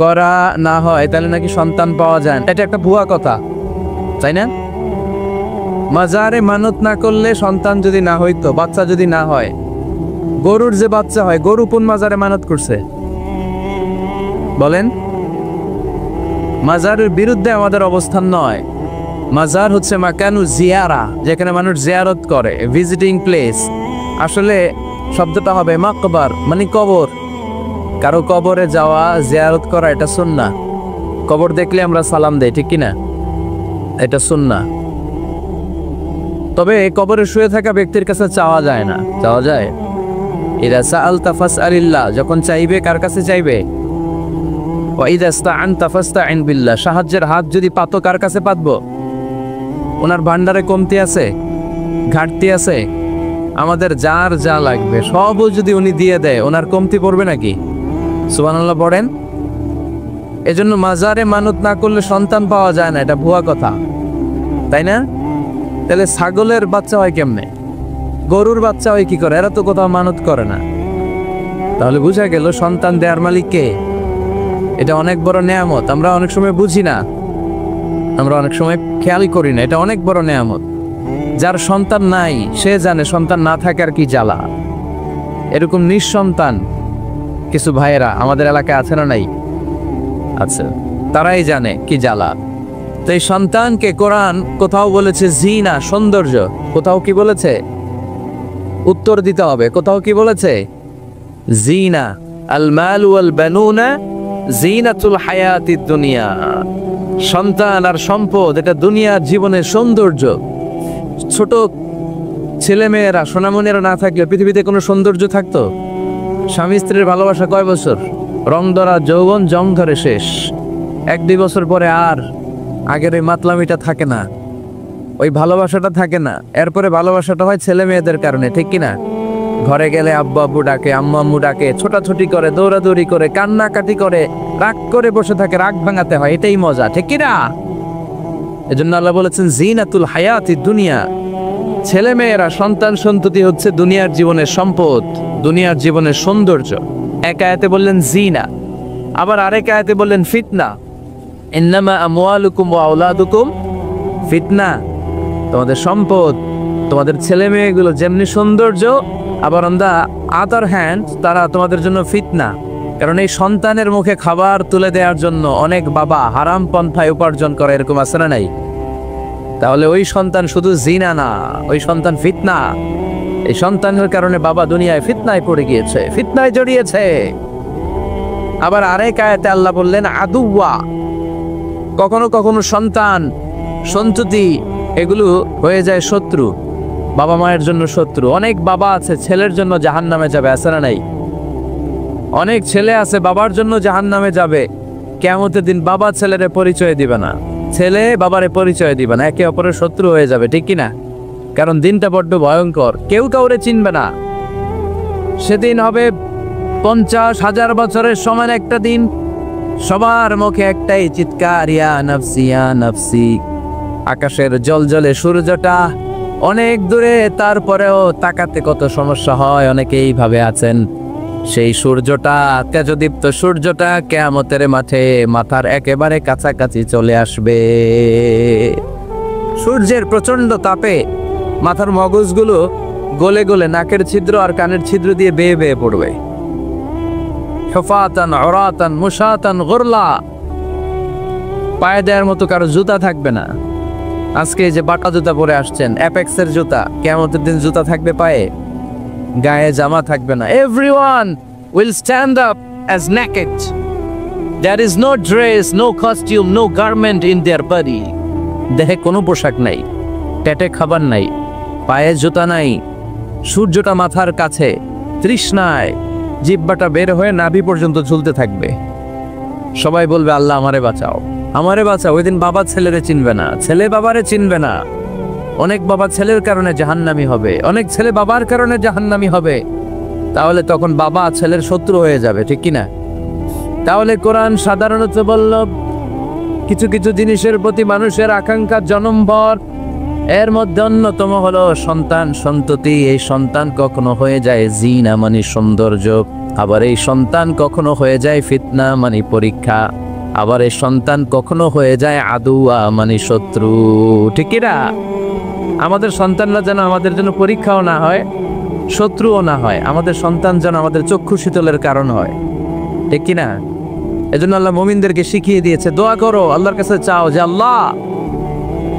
করা না হয় তাহলে নাকি সন্তান পাওয়া যায় না। এটা একটা ভুয়া কথা, তাই না? মাজারে মানত না করলে সন্তান যদি না হইতো, বাচ্চা যদি না হয়, গরুর যে বাচ্চা হয়, গরু কোন মাজারে মানত করছে বলেন? মাজারের বিরুদ্ধে আমাদের অবস্থান নয়। মাজার হচ্ছে মাকানু জিয়ারা, যেখানে মানুষ জিয়ারত করে, ভিজিটিং প্লেস। আসলে শব্দটা হবে মাকবার, মানে কবর। কারো কবরে যাওয়া, জিয়ারত করা, এটা সুন্নাহ। কবর দেখলে আমরা সালাম দেই, ঠিক কিনা? এটা সুন্নাহ। তবে কবরে শুয়ে থাকা ব্যক্তির কাছে চাওয়া যায় না। চাওয়া যায়? ইদা সাআলতা ফাসআলিল্লাহ, যখন চাইবে কার কাছে চাইবে? ওয়া ইদা ইসতাআনতা ফাসতাইন বিল্লাহ, সাহায্যের হাত যদি পাতো কার কাছে পাতবো? ওনার ভান্ডারে কমতি আছে, ঘাটতি আছে, আমাদের যার যা লাগবে সবও যদি উনি দিয়ে দেয়, ওনার কমতি পড়বে নাকি? সুবহানাল্লাহ পড়েন। এজন্য মাজারে মানত না করলে সন্তান পাওয়া যায় না, এটা ভুয়া কথা, তাই না? তাহলে ছাগলের বাচ্চা হয় কেমনে, গরুর বাচ্চা হয় কি করে? এরা তো কোথাও মানত করে না। তাহলে বুঝা গেল সন্তান দেয়ার মালিক কে। এটা অনেক বড় নেয়ামত, আমরা অনেক সময় বুঝি না, আমরা অনেক সময় খেয়াল করি না। এটা অনেক বড় নেয়ামত। যার সন্তান নাই সে জানে সন্তান না থাকার কি জ্বালা। এরকম নিঃসন্তান কিছু ভাইয়েরা আমাদের এলাকায় আছে না নাই? আচ্ছা, তারাই জানে কি জ্বালা। তো এই সন্তানকে কোরআন কোথাও বলেছে জিনা, সৌন্দর্য, কোথাও কি বলেছে? উত্তর দিতে হবে। কোথাও কি বলেছে? জিনা, আল মাল ওয়াল বানুনা জিনাতুল হায়াতিদ দুনিয়া। সন্তান আর সম্পদ এটা দুনিয়ার জীবনের সৌন্দর্য। ছোট ছেলেমেয়েরা, সোনামণিরা না থাকলে পৃথিবীতে কোনো সৌন্দর্য থাকতো? স্বামী স্ত্রীর ভালোবাসা কয় বছর? রং ধরা যৌবন, জং ধরে শেষ। 1-2 বছর পরে আর আগের ওই মাতলামিটা থাকে না, ওই ভালোবাসাটা থাকে না। এরপরে ভালোবাসাটা হয় ছেলে মেয়েদের কারণে, ঠিক কিনা? ঘরে গেলে আব্বু আব্বু ডাকে, আম্মু আম্মু ডাকে, ছোটাছুটি করে, দৌড়াদৌড়ি করে, কান্নাকাটি করে, রাগ করে বসে থাকে, রাগ ভাঙাতে হয়, এটাই মজা, ঠিক কিনা? এজন্য আল্লাহ বলেছেন জিনাতুল হায়াতিদ দুনিয়া। ছেলে মেয়েরা, সন্তান সন্ততি হচ্ছে দুনিয়ার জীবনের সম্পদ, দুনিয়ার জীবনের সৌন্দর্য। এক আয়াতে বললেন জিনা, আবার আরেক আয়াতে বললেন ফিতনা। ইন্নামা আমওয়ালুকুম ওয়া আওলাদুকুম ফিতনা। তোমাদের সম্পদ, তোমাদের ছেলে মেয়েগুলো যেমনি সৌন্দর্য, আবার অন দা আদার হ্যান্ড তারা তোমাদের জন্য ফিতনা। কারণ এই সন্তানের মুখে খাবার তুলে দেওয়ার জন্য অনেক বাবা হারাম পন্থায় উপার্জন করে, এরকম আছে না নাই? তাহলে ওই সন্তান শুধু জিনা না, ওই সন্তান ফিতনা। এই সন্তানের কারণে বাবা দুনিয়ায় ফিতনায় পড়ে গিয়েছে, ফিতনায় জড়িয়েছে। আবার আরেক আয়াতে আল্লাহ বললেন আদুওয়া। কখনো কখনো সন্তান সন্ততি এগুলো হয়ে যায় শত্রু, বাবা মায়ের জন্য শত্রু। অনেক বাবা আছে ছেলের জন্য জাহান্নামে যাবে, আছে না নাই? অনেক ছেলে আছে বাবার জন্য জাহান্নামে যাবে। কিয়ামতের দিন বাবা ছেলেরে পরিচয় দিবে না, ছেলে বাবারে পরিচয় দিবে না, একে অপরের শত্রু হয়ে যাবে, ঠিক কিনা? কারণ দিনটা বড্ড ভয়ঙ্কর, কেউ কাউরে চিনবে না। সেদিন হবে 50,000 বছরের সমান একটা দিন। সবার মুখে একটাই চিৎকার, ইয়া নাফসি ইয়া নাফসি। আকাশের জলজলে সূর্যটা অনেক দূরে, তারপরেও তাকাতে কত সমস্যা হয়। অনেকে এইভাবে আছেন, সেই সূর্যটা, তেজদীপ্ত সূর্যটা কিয়ামতের মাঠে মাথার একেবারে কাছাকাছি চলে আসবে। সূর্যের প্রচন্ড তাপে মাথার মগজগুলো গলে গলে নাকের ছিদ্র আর কানের ছিদ্র দিয়ে বেয়ে বেয়ে পড়বে। হুফাতান উরাতান মুশাতান গুরলা। পায়ে দেওয়ার মতো কারো জুতা থাকবে না। আজকে যে বাটা জুতা পরে আসছেন, অ্যাপেক্সের জুতা, কিয়ামতের দিন জুতা থাকবে পায়ে, গায়ে জামা থাকবে না। Everyone will stand up as naked. There is no dress, no costume, no garment in their body. দেহে কোনো পোশাক নাই, পেটে খাবার নাই, পায়ে জুতা নাই। সূর্যটা মাথার কাছে, তৃষ্ণায় জিহ্বাটা বের হয়ে নাভি পর্যন্ত ঝুলতে থাকবে। সবাই বলবে আল্লাহ আমারে বাঁচাও, আমারে বাঁচাও। ওই দিন বাবা ছেলেরে চিনবে না, ছেলে বাবারে চিনবে না। অনেক বাবা ছেলের কারণে জাহান্নামী হবে, অনেক ছেলে বাবার কারণে জাহান্নামী হবে। তাহলে তখন বাবা ছেলের শত্রু হয়ে যাবে, ঠিক কিনা? তাহলে কোরআন সাধারণত বলল কিছু কিছু জিনিসের প্রতি মানুষের আকাঙ্ক্ষা জনমভর, এর মধ্যে অন্যতম হলো সন্তান সন্ততি। এই সন্তান কখনো হয়ে যায় জিনা মানে সৌন্দর্য, আবার এই সন্তান কখনো হয়ে যায় ফিতনা মানে পরীক্ষা, আবার এই সন্তান কখনো হয়ে যায় আদুয়া মানে শত্রু। ঠিক না? আমাদের সন্তানরা যেন আমাদের জন্য পরীক্ষাও না হয়, শত্রুও না হয়। আমাদের সন্তান যেন আমাদের চক্ষু শীতলের কারণ হয়। ঠিক কিনা? এজন্য আল্লাহ মুমিনদেরকে শিখিয়ে দিয়েছে, দোয়া করো, আল্লাহর কাছে চাও যে আল্লাহ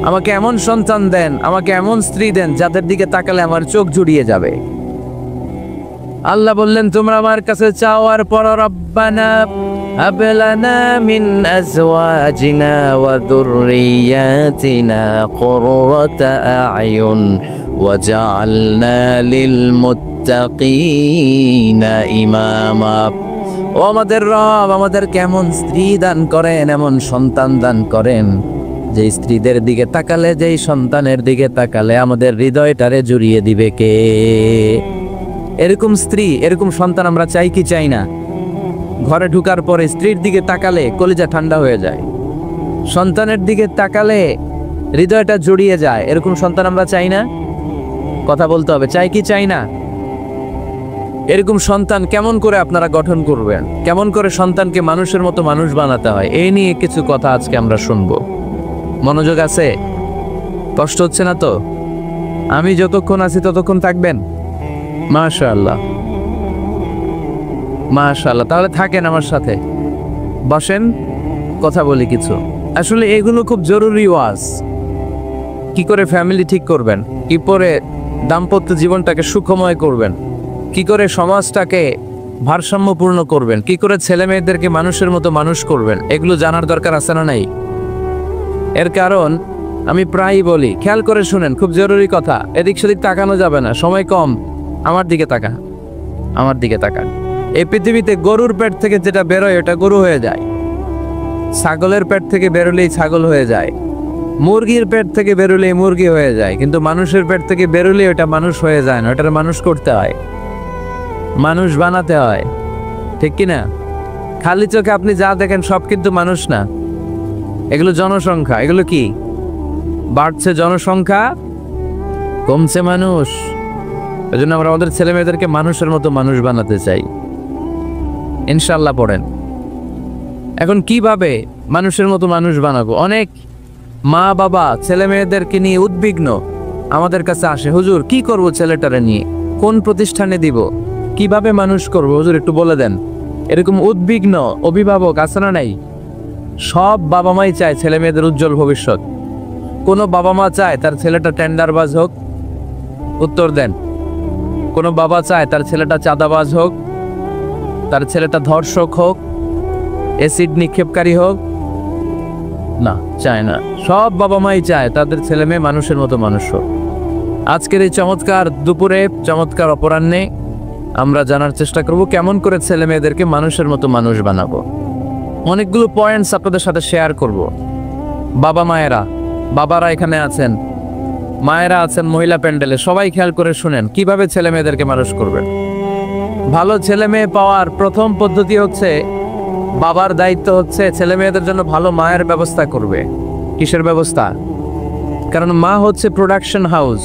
আমাকে এমন সন্তান দেন, আমাকে এমন স্ত্রী দেন যাদের দিকে তাকালে আমার চোখ জুড়িয়ে যাবে। আল্লাহ বললেন তোমরা আমার কাছে চাও আর পর রব্বানা হাব লানা মিন আজওয়াজিনা ওয়া যুররিয়াতিনা কুররাতা আ'য়ুন ওয়াজআলনা লিল মুত্তাকিনা ইমামা। ও আমাদের রব, আমাদের কেমন স্ত্রী দান করেন, এমন সন্তান দান করেন যে স্ত্রীদের দিকে তাকালে, যেই সন্তানের দিকে তাকালে আমাদের হৃদয়টারে জুড়িয়ে দিবে কে। এরকম স্ত্রী, এরকম সন্তান আমরা চাই কি চাই না? ঘরে ঢুকার পরে স্ত্রীর দিকে তাকালে কলিজা ঠান্ডা হয়ে যায়, সন্তানের দিকে তাকালে হৃদয়টা জড়িয়ে যায়। এরকম সন্তান আমরা চাই না? কথা বলতে হবে, চাই কি চাই না? এরকম সন্তান কেমন করে আপনারা গঠন করবেন, কেমন করে সন্তানকে মানুষের মতো মানুষ বানাতে হয়, এই নিয়ে কিছু কথা আজকে আমরা শুনবো। মনোযোগ আছে? কষ্ট হচ্ছে না তো? আমি যতক্ষণ আছি ততক্ষণ থাকবেন? মাশাআল্লাহ, মাশাআল্লাহ। তাহলে থাকেন আমার সাথে, বসেন, কথা বলি কিছু। আসলে এগুলো খুব জরুরি ওয়াজ। কি করে ফ্যামিলি ঠিক করবেন, কি করে দাম্পত্য জীবনটাকে সুখময় করবেন, কি করে সমাজটাকে ভারসাম্যপূর্ণ করবেন, কি করে ছেলে মেয়েদেরকে মানুষের মতো মানুষ করবেন, এগুলো জানার দরকার আছে না নাই? এর কারণ আমি প্রায়ই বলি, খেয়াল করে শুনেন, খুব জরুরি কথা, এদিক সেদিক তাকানো যাবে না, সময় কম। আমার দিকে তাকান, আমার দিকে তাকান। এই পৃথিবীতে গরুর পেট থেকে যেটা বেরোয় ওটা গরু হয়ে যায়, ছাগলের পেট থেকে বেরোলেই ছাগল হয়ে যায়, মুরগির পেট থেকে বেরোলেই মুরগি হয়ে যায়, কিন্তু মানুষের পেট থেকে বেরোলেই ওটা মানুষ হয়ে যায় না, ওটার মানুষ করতে হয়, মানুষ বানাতে হয়। ঠিক কিনা? খালি চোখে আপনি যা দেখেন সব কিন্তু মানুষ না, এগুলো জনসংখ্যা। এগুলো কি? বাড়ছে জনসংখ্যা, কমছে মানুষ। এজন্য আমরা আমাদের ছেলে মেয়েদেরকে মানুষের মতো মানুষ বানাতে চাই, ইনশাআল্লাহ। পড়েন। এখন কিভাবে মানুষের মতো মানুষ বানাবো? অনেক মা বাবা ছেলে মেয়েদেরকে নিয়ে উদ্বিগ্ন, আমাদের কাছে আসে, হুজুর কি করব ছেলেটারে নিয়ে, কোন প্রতিষ্ঠানে দিব, কিভাবে মানুষ করব হুজুর একটু বলে দেন। এরকম উদ্বিগ্ন অভিভাবক আছে না নাই? সব বাবা মাই চায় ছেলে মেয়েদের উজ্জ্বল ভবিষ্যৎ। কোনো বাবা মা চায় তার ছেলেটা টেন্ডারবাজ হোক? উত্তর দেন। কোনো বাবা চায় তার ছেলেটা চাঁদাবাজ হোক, তার ছেলেটা ধর্ষক হোক, অ্যাসিড নিক্ষেপকারী হোক? না, চায় না। সব বাবা মাই চায় তাদের ছেলে মেয়ে মানুষের মতো মানুষ হোক। আজকের এই চমৎকার দুপুরে, চমৎকার অপরাহ্নে আমরা জানার চেষ্টা করব কেমন করে ছেলে মেয়েদেরকে মানুষের মতো মানুষ বানাবো। অনেকগুলো পয়েন্টস আপনাদের সাথে শেয়ার করব। বাবা মায়েরা, বাবারা এখানে আছেন, মায়েরা আছেন মহিলা প্যান্ডেলে, সবাই খেয়াল করে শুনেন কিভাবে ছেলে মেয়েদেরকে মানুষ করবেন। ভালো ছেলে মেয়ে পাওয়ার প্রথম পদ্ধতি হচ্ছে, বাবার দায়িত্ব হচ্ছে ছেলে মেয়েদের জন্য ভালো মায়ের ব্যবস্থা করবে। কিসের ব্যবস্থা? কারণ মা হচ্ছে production house,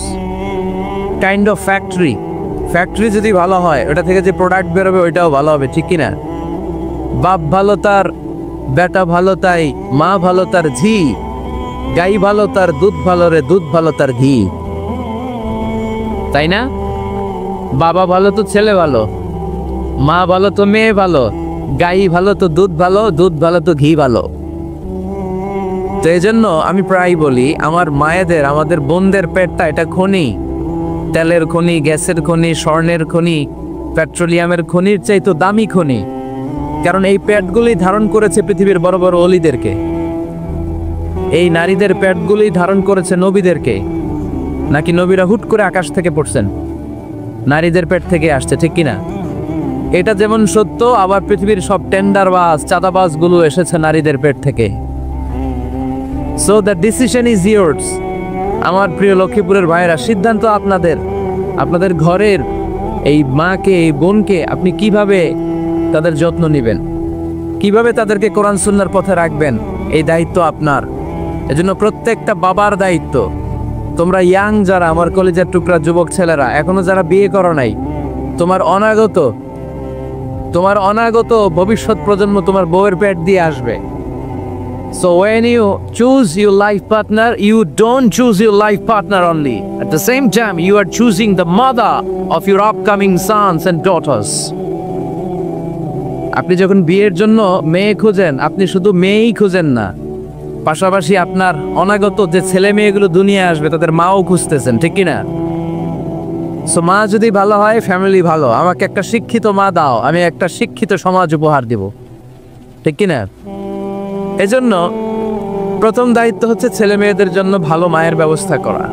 kind of factory. Factory যদি ভালো হয়, ওটা থেকে যে প্রোডাক্ট বেরোবে ওইটাও ভালো হবে। ঠিক কিনা? বাপ ভালো তার বেটা ভালো, তাই মা ভালো তার ঝি, গাই ভালো তার দুধ ভালো রে, দুধ ভালো তার ঘি। তাই না? বাবা ভালো তো ছেলে ভালো, মা ভালো তো মেয়ে ভালো, গাই ভালো তো দুধ ভালো, দুধ ভালো তো ঘি ভালো। তো এই জন্য আমি প্রায় বলি, আমার মায়েদের, আমাদের বোনদের পেটটা এটা খনি, তেলের খনি, গ্যাসের খনি, স্বর্ণের খনি, পেট্রোলিয়ামের খনির চাইতো দামি খনি। কারণ এই পেটগুলি ধারণ করেছে পৃথিবীর বড় বড় অলিদেরকে, এই নারীদের পেটগুলি ধারণ করেছে নবীদেরকে। নাকি নবীরা হুট করে আকাশ থেকে পড়ছেন? নারীদের পেট থেকে আসছে। ঠিক কিনা? এটা যেমন সত্য, আবার পৃথিবীর সব টেন্ডারবাজ, চাঁদাবাজ গুলো এসেছে নারীদের পেট থেকে। So the decision is yours. আমার প্রিয় লক্ষ্মীপুরের ভাইয়েরা, সিদ্ধান্ত আপনাদের। আপনাদের ঘরের এই মাকে, এই বোনকে আপনি কিভাবে তাদের যত্ন নেবেন, কিভাবে তাদেরকে কোরআন সুন্নাহর পথে রাখবেন, এই দায়িত্ব আপনার। এজন্য প্রত্যেকটা বাবার দায়িত্ব তোমরা ইয়াং যারা, আমার কলেজের টুকরা যুবক ছেলেরা, এখনো যারা বিয়ে করো নাই, তোমার অনাগত ভবিষ্যৎ প্রজন্ম তোমার বউয়ের পেট দিয়ে আসবে। So when you choose your life partner, you don't choose your life partner only. At the same time, you are choosing the mother of your upcoming sons and daughters. আপনি যখন বিয়ের জন্য মেয়ে খুঁজেন, আপনি শুধু মেয়েই খুঁজেন না, পাশাপাশি আপনার অনাগত যে ছেলে মেয়েগুলো দুনিয়ায় আসবে তাদের মাও খুঁজতেছেন, ঠিক কি না? সো মা যদি ভালো হয়, ফ্যামিলি ভালো। আমাকে একটা শিক্ষিত মা দাও, আমি একটা শিক্ষিত সমাজ উপহার দিব, ঠিক কি না? এজন্য প্রথম দায়িত্ব হচ্ছে ছেলে মেয়েদের জন্য ভালো মায়ের ব্যবস্থা করা।